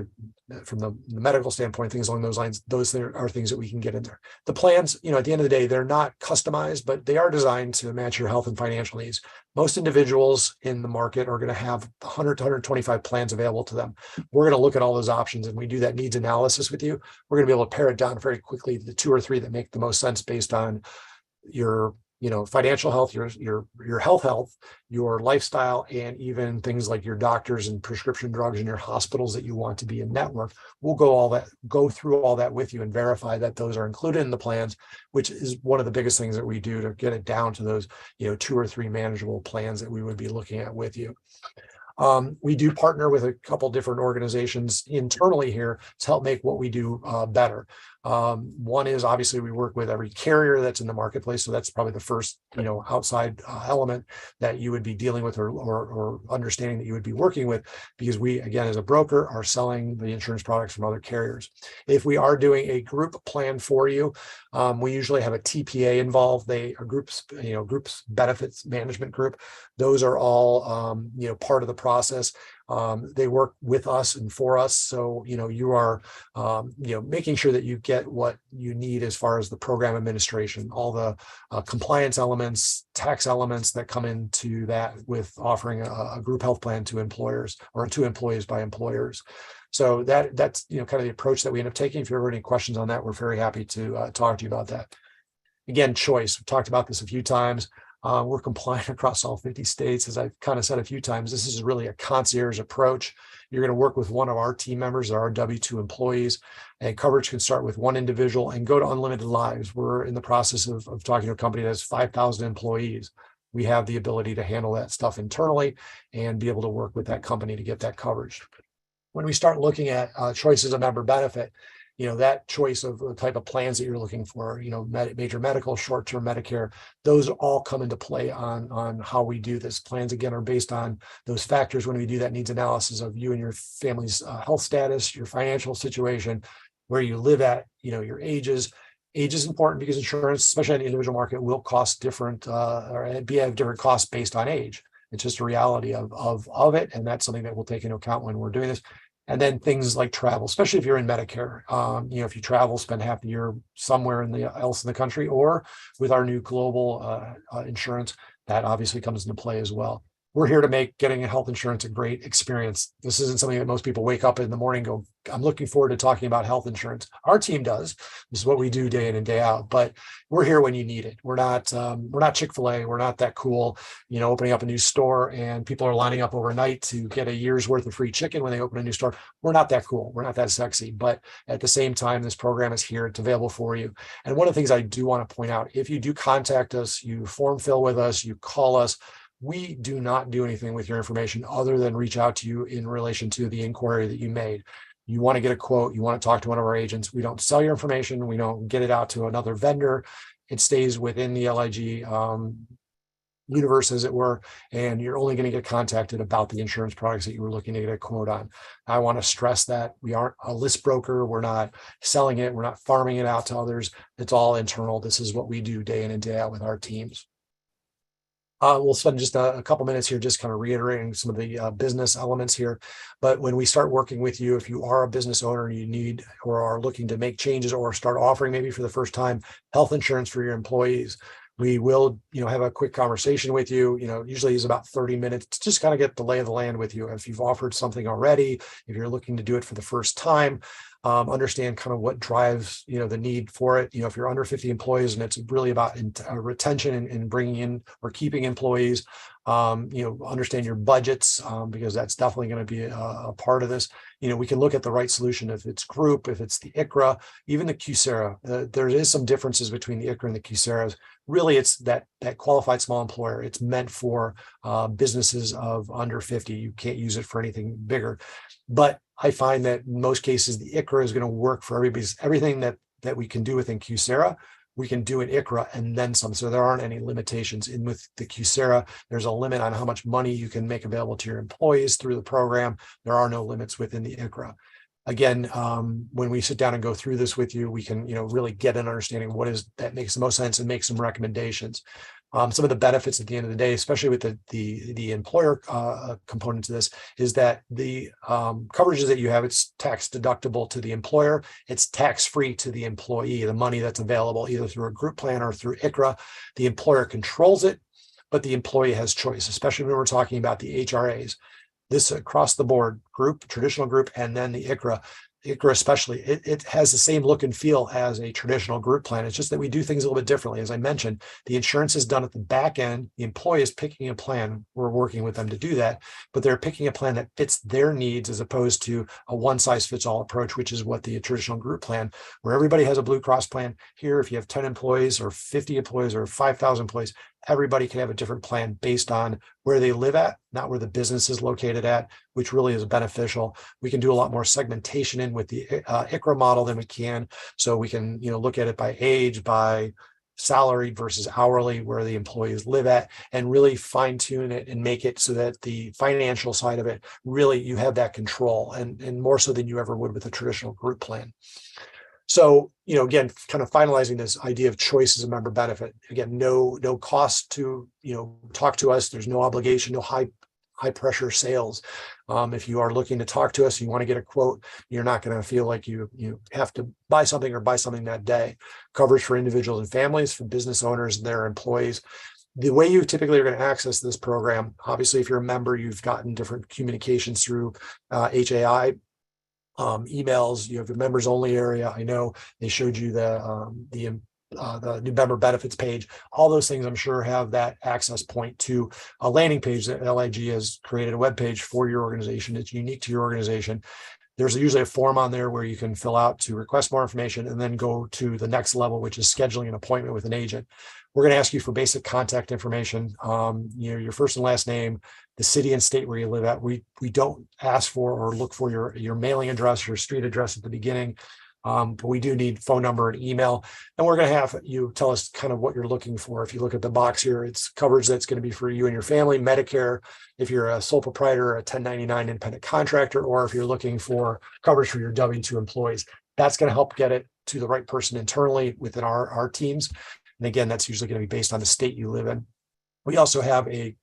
from the medical standpoint, things along those lines. Those are things that we can get in there. The plans, at the end of the day, they're not customized, but they are designed to match your health and financial needs. Most individuals in the market are going to have 100 to 125 plans available to them. We're going to look at all those options and we do that needs analysis with you. We're going to be able to pare it down very quickly to the 2 or 3 that make the most sense based on your financial health, your health, your lifestyle, and even things like your doctors and prescription drugs and your hospitals that you want to be in network. We'll go through all that with you and verify that those are included in the plans, which is one of the biggest things that we do to get it down to those, 2 or 3 manageable plans that we would be looking at with you. We do partner with a couple different organizations internally here to help make what we do better. One is obviously we work with every carrier that's in the marketplace. So that's probably the first, outside element that you would be dealing with or understanding that you would be working with, because we, again, as a broker, are selling the insurance products from other carriers. If we are doing a group plan for you, we usually have a TPA involved. They are groups benefits management group. Those are all, part of the process. They work with us and for us. So, you are, making sure that you get what you need as far as the program administration, all the compliance elements, tax elements that come into that with offering a group health plan to employers or to employees by employers. So that's, kind of the approach that we end up taking. If you have any questions on that, we're very happy to talk to you about that. Again, choice. We've talked about this a few times. We're compliant across all 50 states. As I've kind of said a few times, this is really a concierge approach. You're going to work with one of our team members, our W-2 employees, and coverage can start with one individual and go to unlimited lives. We're in the process of talking to a company that has 5,000 employees. We have the ability to handle that stuff internally and be able to work with that company to get that coverage. When we start looking at choices of member benefit, that choice of the type of plans that you're looking for, major medical, short-term Medicare, those all come into play on how we do this. Plans, again, are based on those factors when we do that needs analysis of you and your family's health status, your financial situation, where you live at, your ages. Age is important because insurance, especially in the individual market, will cost different or have different costs based on age. It's just a reality of it. And that's something that we'll take into account when we're doing this. And then things like travel, especially if you're in Medicare, if you travel, spend half the year somewhere else in the country, or with our new global insurance, that obviously comes into play as well. we're here to make getting a health insurance a great experience. This isn't something that most people wake up in the morning and go, I'm looking forward to talking about health insurance. Our team does. This is what we do day in and day out, but we're here when you need it. We're not Chick-fil-A. We're not that cool, opening up a new store and people are lining up overnight to get a year's worth of free chicken when they open a new store. We're not that cool. We're not that sexy, but at the same time, this program is here. It's available for you. And one of the things I do want to point out, if you do contact us, you form fill with us, you call us, we do not do anything with your information other than reach out to you in relation to the inquiry that you made. You want to get a quote, you want to talk to one of our agents. We don't sell your information. We don't get it out to another vendor. It stays within the LIG universe, as it were, and you're only going to get contacted about the insurance products that you were looking to get a quote on. I want to stress that we aren't a list broker. We're not selling it. We're not farming it out to others. It's all internal. This is what we do day in and day out with our teams. We'll spend just a couple minutes here just kind of reiterating some of the business elements here. But when we start working with you, if you are a business owner, you need or are looking to make changes or start offering maybe for the first time health insurance for your employees, we will, have a quick conversation with you. Usually is about 30 minutes to just kind of get the lay of the land with you. If you've offered something already, if you're looking to do it for the first time, understand kind of what drives, the need for it. If you're under 50 employees and it's really about retention and bringing in or keeping employees, understand your budgets, because that's definitely going to be a part of this. We can look at the right solution if it's group, if it's the ICRA, even the QSERA. There is some differences between the ICRA and the QSERAs. Really, it's that qualified small employer. It's meant for businesses of under 50. You can't use it for anything bigger. But I find that in most cases, the ICRA is going to work for everything that we can do within QSERA. We can do an ICRA and then some. So there aren't any limitations. In with the QSERA, there's a limit on how much money you can make available to your employees through the program. There are no limits within the ICRA. Again, when we sit down and go through this with you, we can, really get an understanding of what is that makes the most sense and make some recommendations. Some of the benefits at the end of the day, especially with the employer component to this, is that the coverages that you have, it's tax deductible to the employer. It's tax-free to the employee, the money that's available either through a group plan or through ICRA. The employer controls it, but the employee has choice, especially when we're talking about the HRAs. This across the board, group, traditional group, and then the ICRA. ICRA especially, it has the same look and feel as a traditional group plan. It's just that we do things a little bit differently. As I mentioned, the insurance is done at the back end. The employee is picking a plan. We're working with them to do that, but they're picking a plan that fits their needs as opposed to a one-size-fits-all approach, which is what the traditional group plan, where everybody has a Blue Cross plan. Here, if you have 10 employees or 50 employees or 5,000 employees, everybody can have a different plan based on where they live at, not where the business is located at, which really is beneficial. We can do a lot more segmentation in with the ICRA model than we can. So we can, look at it by age, by salaried versus hourly, where the employees live at, and really fine tune it and make it so that the financial side of it, really you have that control and more so than you ever would with a traditional group plan. So, again, kind of finalizing this idea of choice as a member benefit. Again, no cost to, talk to us. There's no obligation, no high pressure sales. If you are looking to talk to us, you want to get a quote, you're not going to feel like you have to buy something that day. Coverage for individuals and families, for business owners and their employees. The way you typically are going to access this program, obviously, if you're a member, you've gotten different communications through HAI. Emails, you have a members only area. I know they showed you the new member benefits page. All those things I'm sure have that access point to a landing page that LIG has created, a web page for your organization. It's unique to your organization. There's usually a form on there where you can fill out to request more information and then go to the next level, which is scheduling an appointment with an agent. We're going to ask you for basic contact information, your first and last name, the city and state where you live at. We don't ask for or look for your mailing address, your street address at the beginning, but we do need phone number and email. And we're going to have you tell us kind of what you're looking for. If you look at the box here, it's coverage that's going to be for you and your family, Medicare, if you're a sole proprietor, a 1099 independent contractor, or if you're looking for coverage for your W-2 employees. That's going to help get it to the right person internally within our teams. And again, that's usually going to be based on the state you live in. We also have a,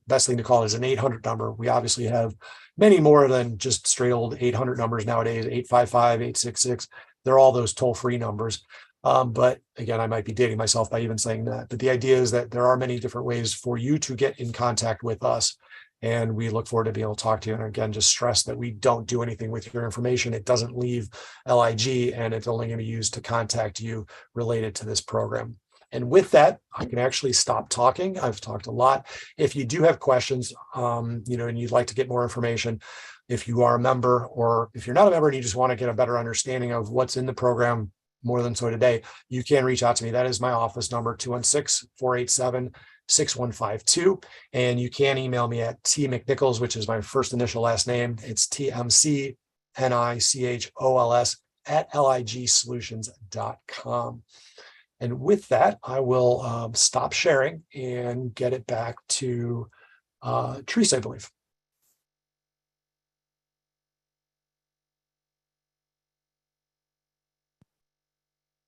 best thing to call is an 800 number. We obviously have many more than just straight old 800 numbers nowadays, 855, 866. They're all those toll-free numbers. But again, I might be dating myself by even saying that. But the idea is that there are many different ways for you to get in contact with us. And we look forward to being able to talk to you. And again, just stress that we don't do anything with your information. It doesn't leave LIG, and it's only going to be used to contact you related to this program. And with that, I can actually stop talking. I've talked a lot. If you do have questions, and you'd like to get more information, if you are a member, or if you're not a member and you just want to get a better understanding of what's in the program more than so today, you can reach out to me. That is my office number, 216-487-6152. And you can email me at tmcnichols, which is my first initial last name. It's TMCNICHOLS @ligsolutions.com. And with that, I will stop sharing and get it back to Teresa, I believe.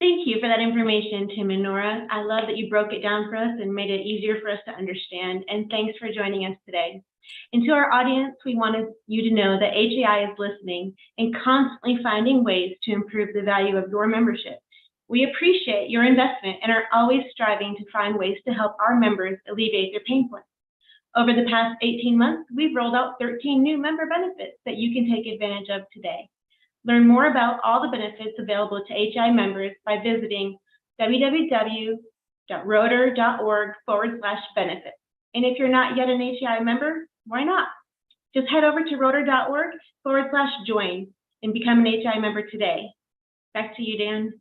Thank you for that information, Tim and Nora. I love that you broke it down for us and made it easier for us to understand. And thanks for joining us today. And to our audience, we wanted you to know that HAI is listening and constantly finding ways to improve the value of your membership. We appreciate your investment and are always striving to find ways to help our members alleviate their pain points. Over the past 18 months, we've rolled out 13 new member benefits that you can take advantage of today. Learn more about all the benefits available to HI members by visiting www.rotor.org/benefits. And if you're not yet an HI member, why not? Just head over to rotor.org/join and become an HI member today. Back to you, Dan.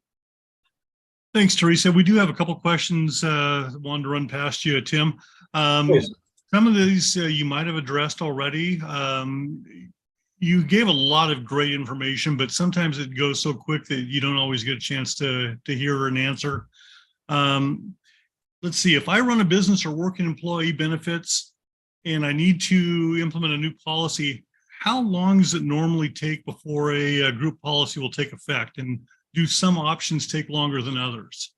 Thanks, Teresa. We do have a couple questions wanted to run past you, Tim. Some of these you might have addressed already. You gave a lot of great information, but sometimes it goes so quick that you don't always get a chance to hear an answer. Let's see, if I run a business or work in employee benefits and I need to implement a new policy, how long does it normally take before a group policy will take effect? And do some options take longer than others?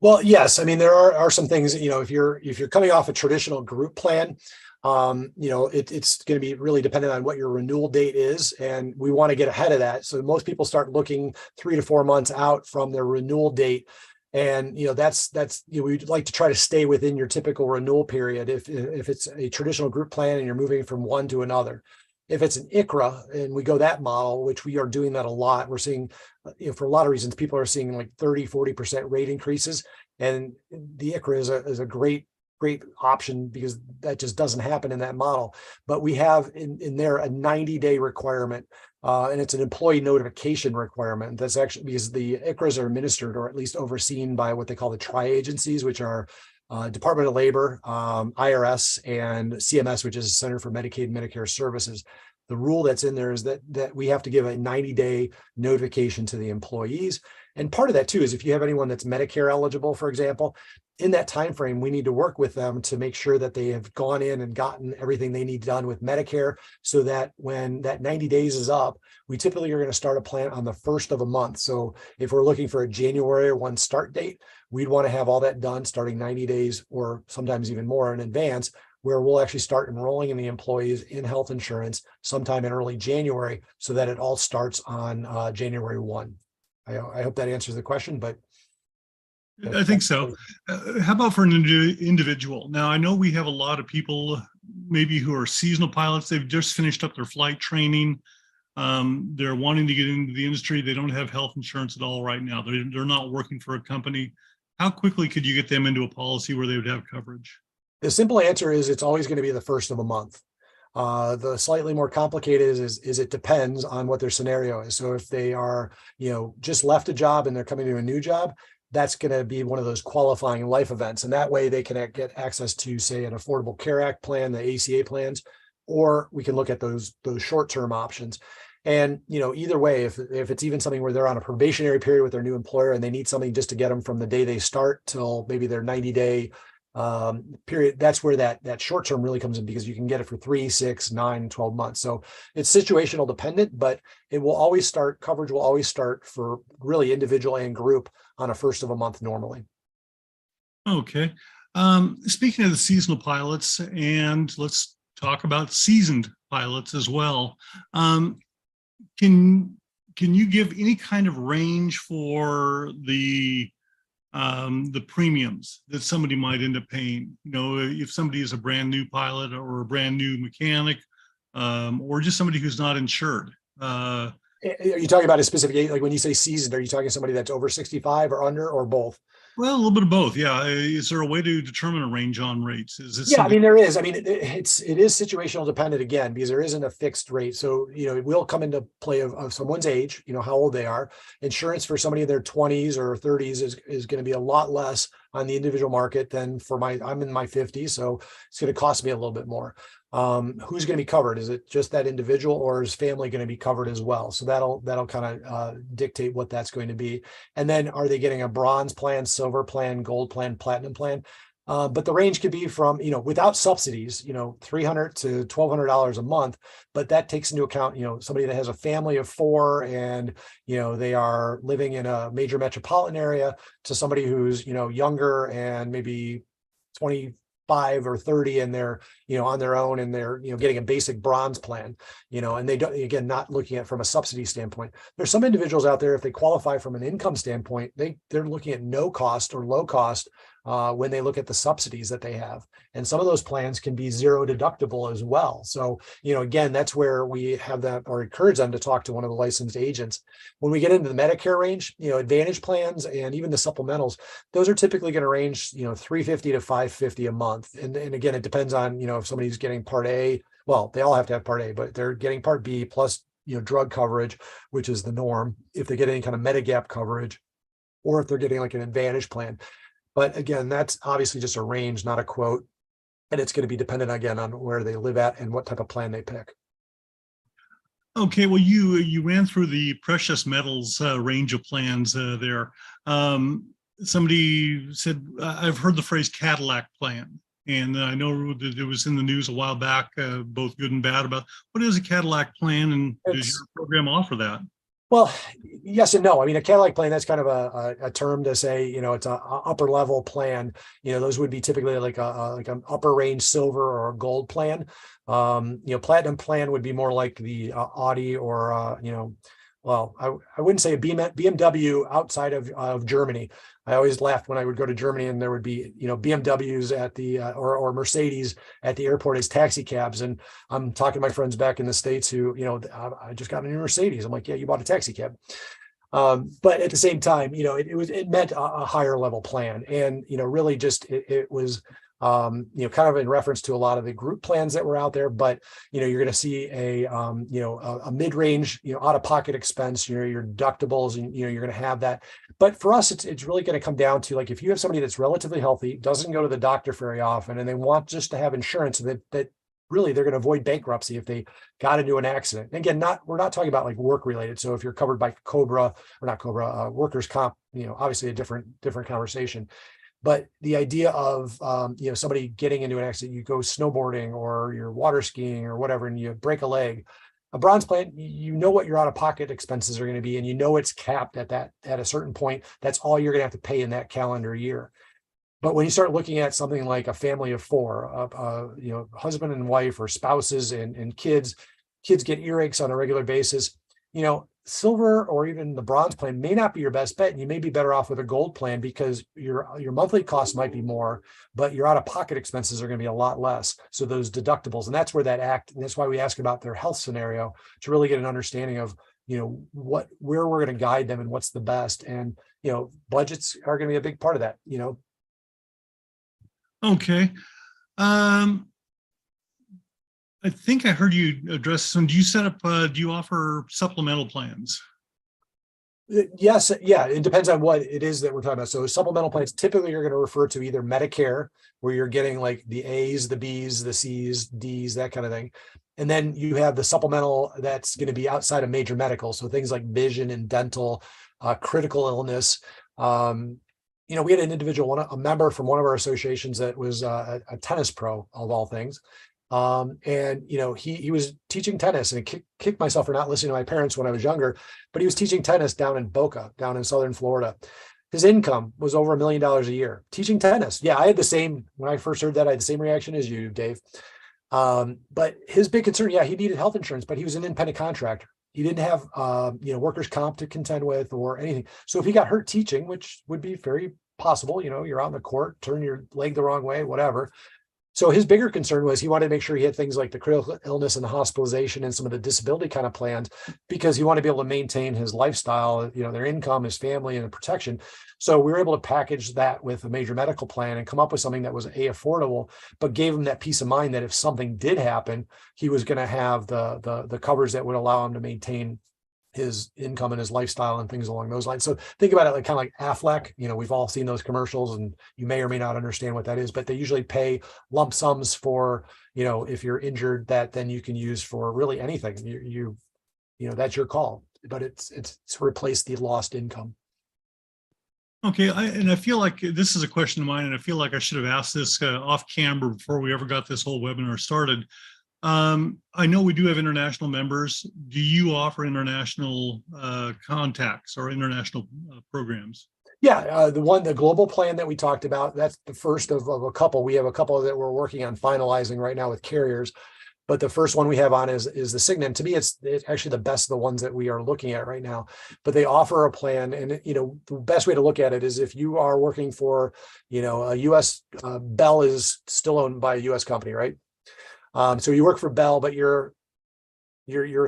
Well, yes. I mean, there are some things, if you're coming off a traditional group plan, it's going to be really dependent on what your renewal date is. And we want to get ahead of that. So most people start looking 3 to 4 months out from their renewal date. And, we'd like to try to stay within your typical renewal period. If it's a traditional group plan and you're moving from one to another. If it's an ICRA and we go that model, which we are doing that a lot, we're seeing, for a lot of reasons, people are seeing like 30-40% rate increases. And the ICRA is a great option because that just doesn't happen in that model. But we have in there a 90-day requirement, and it's an employee notification requirement. That's actually because the ICRAs are administered or at least overseen by what they call the tri-agencies, which are Department of Labor, IRS, and CMS, which is the Center for Medicaid and Medicare Services. The rule that's in there is that we have to give a 90-day notification to the employees. And part of that too is if you have anyone that's Medicare eligible, for example, in that time frame, we need to work with them to make sure that they have gone in and gotten everything they need done with Medicare, so that when that 90 days is up, we typically are going to start a plan on the first of a month. So if we're looking for a January 1 start date, we'd want to have all that done starting 90 days or sometimes even more in advance, where we'll actually start enrolling in the employees in health insurance sometime in early January, so that it all starts on January 1. I hope that answers the question, but I think so. How about for an individual? Now, I know we have a lot of people maybe who are seasonal pilots. They've just finished up their flight training. They're wanting to get into the industry. They don't have health insurance at all right now. They're not working for a company. How quickly could you get them into a policy where they would have coverage? The simple answer is it's always going to be the first of a month. The slightly more complicated is it depends on what their scenario is. So if they are, just left a job and they're coming to a new job, that's going to be one of those qualifying life events. And that way they can get access to, say, an Affordable Care Act plan, the ACA plans, or we can look at those short-term options. And, either way, if it's even something where they're on a probationary period with their new employer and they need something just to get them from the day they start till maybe their 90-day period, that's where that short term really comes in, because you can get it for 3, 6, 9, 12 months. So it's situational dependent, but coverage will always start for really individual and group on a first of a month normally. Okay. Speaking of the seasonal pilots, and let's talk about seasoned pilots as well. Can can you give any kind of range for the premiums that somebody might end up paying? You know, if somebody is a brand new pilot or a brand new mechanic, or just somebody who's not insured. Are you talking about a specific age? Like when you say seasoned, are you talking somebody that's over 65 or under, or both? Well, a little bit of both. Yeah. Is there a way to determine a range on rates? Is this Yeah, I mean, there is. I mean, it is situational dependent again, because there isn't a fixed rate. So, you know, it will come into play of someone's age, you know, how old they are. Insurance for somebody in their 20s or 30s is going to be a lot less on the individual market than for I'm in my 50s. So it's going to cost me a little bit more. Who's going to be covered? Is it just that individual, or is family going to be covered as well? So that'll kind of dictate what that's going to be. And then are they getting a bronze plan, silver plan, gold plan, platinum plan? But the range could be from, you know, without subsidies, you know, $300 to $1,200 a month. But that takes into account, you know, somebody that has a family of 4 and, you know, they are living in a major metropolitan area, to somebody who's, you know, younger and maybe 25 or 30, and they're, you know, on their own, and they're, you know, getting a basic bronze plan, you know, and they don't, again, not looking at from a subsidy standpoint. There's some individuals out there, if they qualify from an income standpoint, they're looking at no cost or low cost when they look at the subsidies that they have. And some of those plans can be zero deductible as well. So, you know, again, that's where we have that, or encourage them to talk to one of the licensed agents. When we get into the Medicare range, you know, Advantage plans and even the supplementals, those are typically going to range, you know, $350 to $550 a month. And again, it depends on, you know, if somebody's getting Part A, well, they all have to have Part A, but they're getting Part B plus, you know, drug coverage, which is the norm, if they get any kind of Medigap coverage, or if they're getting like an Advantage plan. But again, that's obviously just a range, not a quote. And it's going to be dependent again on where they live at and what type of plan they pick. Okay, well, you ran through the precious metals range of plans there. Somebody said, I've heard the phrase Cadillac plan. And I know that it was in the news a while back, both good and bad, about what is a Cadillac plan, and does your program offer that? Well, yes and no. I mean, a Cadillac plan, that's kind of a term to say, you know, it's a upper level plan. You know, those would be typically like an upper range silver or a gold plan. You know, platinum plan would be more like the Audi or, you know, well, I wouldn't say a BMW outside of Germany. I always laughed when I would go to Germany and there would be, you know, BMWs at the or Mercedes at the airport as taxi cabs. And I'm talking to my friends back in the States who, you know, I just got a new Mercedes. I'm like, yeah, you bought a taxi cab. But at the same time, you know, it meant a higher level plan. And, you know, really just it was, you know, kind of in reference to a lot of the group plans that were out there. But, you know, you're going to see you know, a mid-range, you know, out-of-pocket expense, you know, your deductibles, and, you know, you're going to have that. But for us, it's really going to come down to, like, if you have somebody that's relatively healthy, doesn't go to the doctor very often, and they want just to have insurance that really they're going to avoid bankruptcy if they got into an accident. And again, we're not talking about like work related. So if you're covered by workers' comp, you know, obviously a different conversation. But the idea of, you know, somebody getting into an accident, you go snowboarding or you're water skiing or whatever, and you break a leg, a bronze plan, you know what your out-of-pocket expenses are going to be, and you know it's capped at a certain point. That's all you're going to have to pay in that calendar year. But when you start looking at something like a family of 4, you know, husband and wife or spouses and kids get earaches on a regular basis, you know, silver or even the bronze plan may not be your best bet. And you may be better off with a gold plan, because your monthly costs might be more, but your out-of-pocket expenses are going to be a lot less. So those deductibles, and that's where and that's why we ask about their health scenario, to really get an understanding of, you know, where we're going to guide them and what's the best. And, you know, budgets are going to be a big part of that, you know. Okay. I think I heard you address some. Do you offer supplemental plans? Yes. Yeah. It depends on what it is that we're talking about. So supplemental plans typically are going to refer to either Medicare, where you're getting like the A's, the B's, the C's, D's, that kind of thing. And then you have the supplemental that's going to be outside of major medical. So things like vision and dental, critical illness. You know, we had an individual, a member from one of our associations that was a tennis pro, of all things. And, you know, he was teaching tennis, and I kicked myself for not listening to my parents when I was younger, but he was teaching tennis down in Boca, down in Southern Florida. His income was over $1 million a year teaching tennis. Yeah, I had the same, when I first heard that, I had the same reaction as you, Dave. But his big concern, yeah, he needed health insurance, but he was an independent contractor. he didn't have, workers' comp to contend with or anything. So if he got hurt teaching, which would be very possible, you're out in the court, turn your leg the wrong way, whatever. So his bigger concern was he wanted to make sure he had things like the critical illness and the hospitalization and some of the disability kind of plans, because he wanted to be able to maintain his lifestyle, their income, his family, and the protection. So we were able to package that with a major medical plan and come up with something that was affordable, but gave him that peace of mind that if something did happen, he was going to have the coverage that would allow him to maintain his income and his lifestyle and things along those lines. So think about it like kind of like Aflac. We've all seen those commercials, and you may or may not understand what that is, but they usually pay lump sums for, if you're injured, that then you can use for really anything. That's your call, but it's to replace the lost income. Okay, I feel like this is a question of mine, and I feel like I should have asked this off camera before we ever got this whole webinar started. I know we do have international members. Do you offer international contacts or international programs? Yeah, the global plan that we talked about, that's the first of a couple. We have a couple that we're working on finalizing right now with carriers. But the first one we have on is the Cigna. And to me, it's actually the best of the ones that we are looking at right now. But they offer a plan. And, the best way to look at it is if you are working for, a U.S. Bell is still owned by a U.S. company, right? So you work for Bell, but you're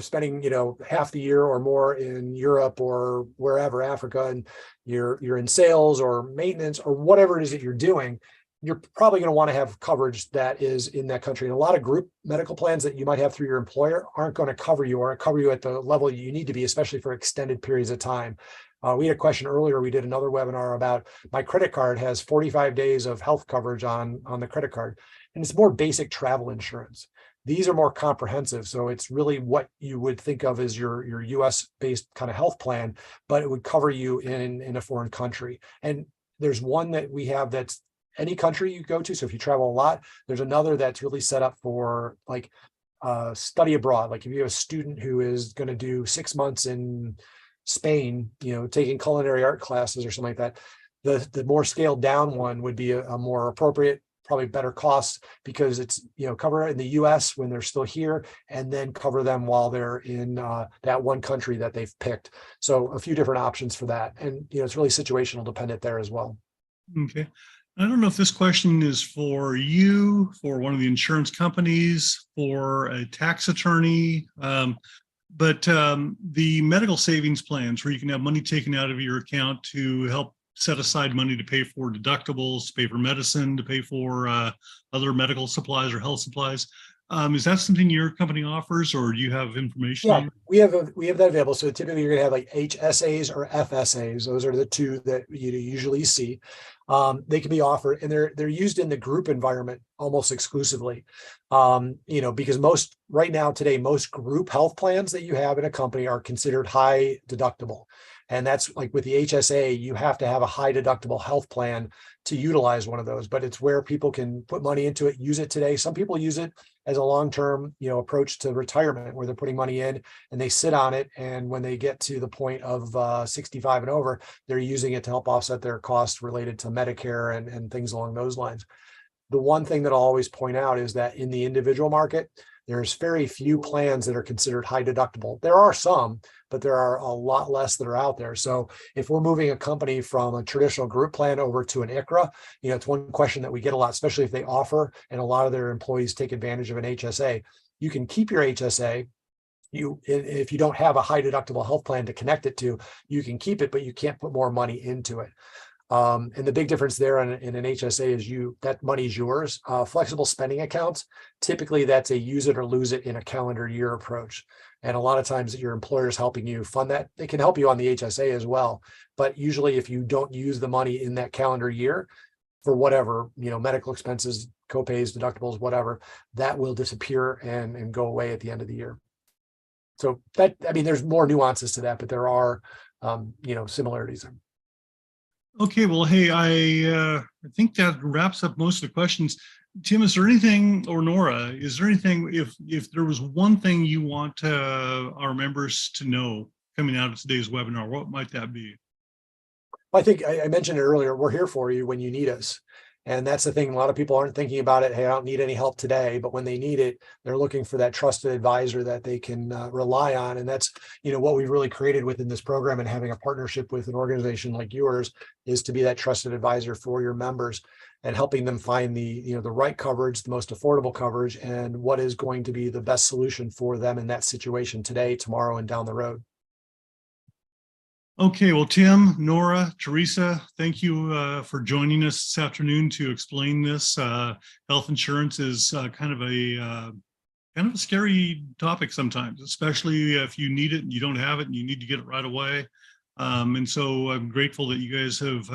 spending, half the year or more in Europe or wherever, Africa, and you're in sales or maintenance or whatever it is that you're doing. You're probably going to want to have coverage that is in that country. And a lot of group medical plans that you might have through your employer aren't going to cover you or cover you at the level you need to be, especially for extended periods of time. We had a question earlier. We did another webinar about my credit card has 45 days of health coverage on the credit card. And it's more basic travel insurance. These are more comprehensive. So it's really what you would think of as your US based kind of health plan, but it would cover you in a foreign country. And there's one that we have that's any country you go to. So if you travel a lot, there's another that's really set up for like study abroad. Like if you have a student who is going to do 6 months in Spain, taking culinary art classes or something like that, the more scaled down one would be a more appropriate, probably better cost, because it's, cover in the US when they're still here and then cover them while they're in that one country that they've picked. So a few different options for that. And, it's really situational dependent there as well. Okay. I don't know if this question is for you, for one of the insurance companies, for a tax attorney, but the medical savings plans where you can have money taken out of your account to help set aside money to pay for deductibles, to pay for medicine, to pay for other medical supplies or health supplies. Is that something your company offers, or do you have information? Yeah, we have that available. So typically you're going to have like HSAs or FSAs. Those are the two that you usually see. They can be offered, and they're used in the group environment almost exclusively. Because right now today, most group health plans that you have in a company are considered high deductible. And that's like with the HSA, you have to have a high deductible health plan to utilize one of those, but it's where people can put money into it, use it today. Some people use it as a long-term, approach to retirement, where they're putting money in and they sit on it. And when they get to the point of 65 and over, they're using it to help offset their costs related to Medicare and things along those lines. The one thing that I'll always point out is that in the individual market, there's very few plans that are considered high deductible. There are some, but there are a lot less that are out there. So if we're moving a company from a traditional group plan over to an ICHRA, it's one question that we get a lot, especially if they offer and a lot of their employees take advantage of an HSA. You can keep your HSA. If you don't have a high deductible health plan to connect it to, you can keep it, but you can't put more money into it. And the big difference there in an HSA is that money is yours. Flexible spending accounts, typically that's a use it or lose it in a calendar year approach. And a lot of times your employer is helping you fund that. They can help you on the HSA as well. But usually if you don't use the money in that calendar year for whatever, medical expenses, copays, deductibles, whatever, that will disappear and go away at the end of the year. So there's more nuances to that, but there are, similarities. Okay, well, hey, I think that wraps up most of the questions. Tim, is there anything, or Nora, is there anything, if there was one thing you want our members to know coming out of today's webinar, what might that be? I think I mentioned it earlier, we're here for you when you need us. And that's the thing. A lot of people aren't thinking about it. Hey, I don't need any help today, but when they need it, they're looking for that trusted advisor that they can rely on. And that's, what we've really created within this program, and having a partnership with an organization like yours is to be that trusted advisor for your members and helping them find the right coverage, the most affordable coverage, and what is going to be the best solution for them in that situation today, tomorrow, and down the road. Okay, well, Tim, Nora, Teresa, thank you for joining us this afternoon to explain this. Health insurance is kind of a scary topic sometimes, especially if you need it and you don't have it and you need to get it right away. And so I'm grateful that you guys have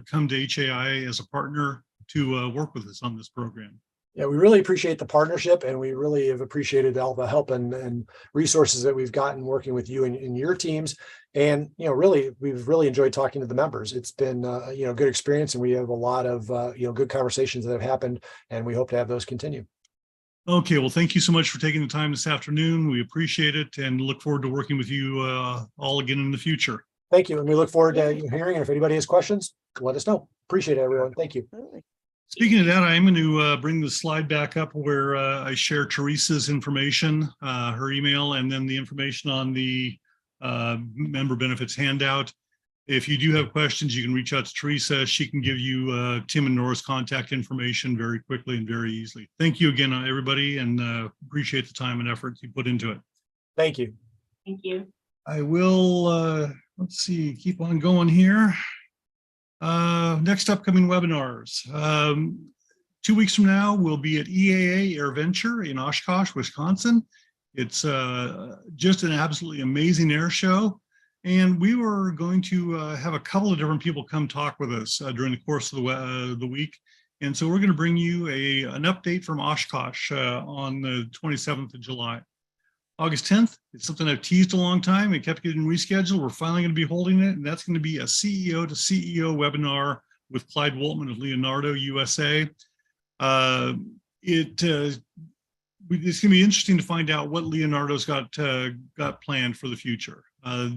come to HAI as a partner to work with us on this program. Yeah, we really appreciate the partnership, and we really have appreciated all the help and resources that we've gotten working with you and your teams. And, really, we've really enjoyed talking to the members. It's been, a good experience, and we have a lot of, good conversations that have happened, and we hope to have those continue. Okay, well, thank you so much for taking the time this afternoon. We appreciate it and look forward to working with you all again in the future. Thank you. And we look forward to hearing. And if anybody has questions, let us know. Appreciate it, everyone. Thank you. Speaking of that, I'm going to bring the slide back up where I share Teresa's information, her email, and then the information on the member benefits handout. If you do have questions, you can reach out to Teresa. She can give you Tim and Nora's contact information very quickly and very easily. Thank you again, everybody, and appreciate the time and effort you put into it. Thank you. Thank you. I will, let's see, keep on going here. Next upcoming webinars. 2 weeks from now, we'll be at EAA AirVenture in Oshkosh, Wisconsin. It's just an absolutely amazing air show. And we were going to have a couple of different people come talk with us during the course of the week. And so we're going to bring you an update from Oshkosh on the 27th of July. August 10th, it's something I've teased a long time. It kept getting rescheduled. We're finally going to be holding it, and that's going to be a CEO to CEO webinar with Clyde Woltman of Leonardo USA. It's going to be interesting to find out what Leonardo's got planned for the future.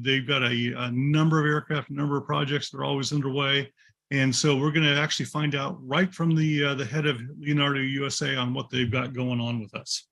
They've got a number of aircraft, a number of projects that are always underway. And so we're going to actually find out right from the head of Leonardo USA on what they've got going on with us.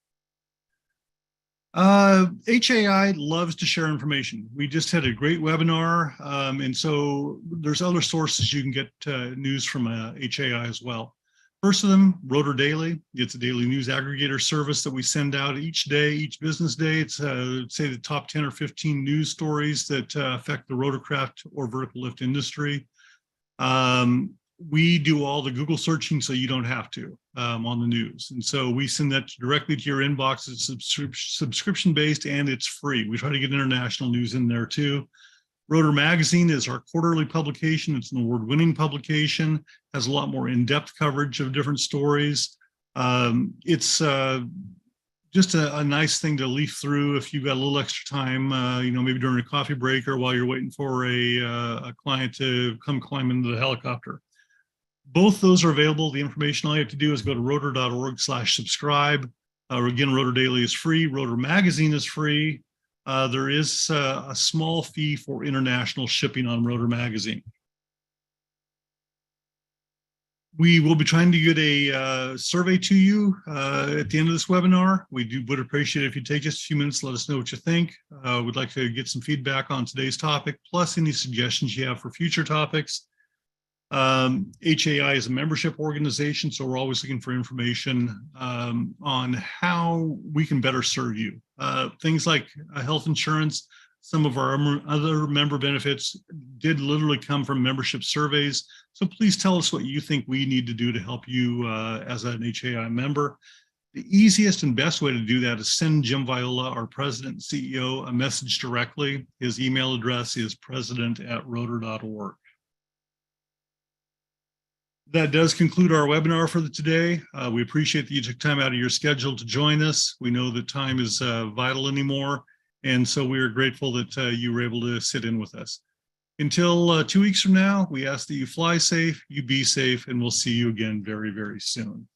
HAI loves to share information. We just had a great webinar, and so there's other sources you can get news from HAI as well. First of them, Rotor Daily. It's a daily news aggregator service that we send out each day, each business day. It's say the top 10 or 15 news stories that affect the rotorcraft or vertical lift industry. We do all the Google searching so you don't have to on the news. And so we send that directly to your inbox. It's subscription based and it's free. We try to get international news in there too. Rotor Magazine is our quarterly publication. It's an award-winning publication, has a lot more in-depth coverage of different stories. It's just a nice thing to leaf through if you've got a little extra time, maybe during a coffee break or while you're waiting for a client to come climb into the helicopter. Both those are available. The information all you have to do is go to rotor.org/subscribe. Again, Rotor Daily is free. Rotor Magazine is free. There is a small fee for international shipping on Rotor Magazine. We will be trying to get a survey to you at the end of this webinar. We would appreciate it if you take just a few minutes to let us know what you think. We'd like to get some feedback on today's topic, plus any suggestions you have for future topics. HAI is a membership organization, so we're always looking for information on how we can better serve you. Things like health insurance, some of our other member benefits did literally come from membership surveys. So please tell us what you think we need to do to help you as an HAI member. The easiest and best way to do that is send Jim Viola, our president and CEO, a message directly. His email address is president@rotor.org. That does conclude our webinar for today. We appreciate that you took time out of your schedule to join us. We know that time is vital anymore, and so we are grateful that you were able to sit in with us. Until 2 weeks from now, we ask that you fly safe, you be safe, and we'll see you again very, very soon.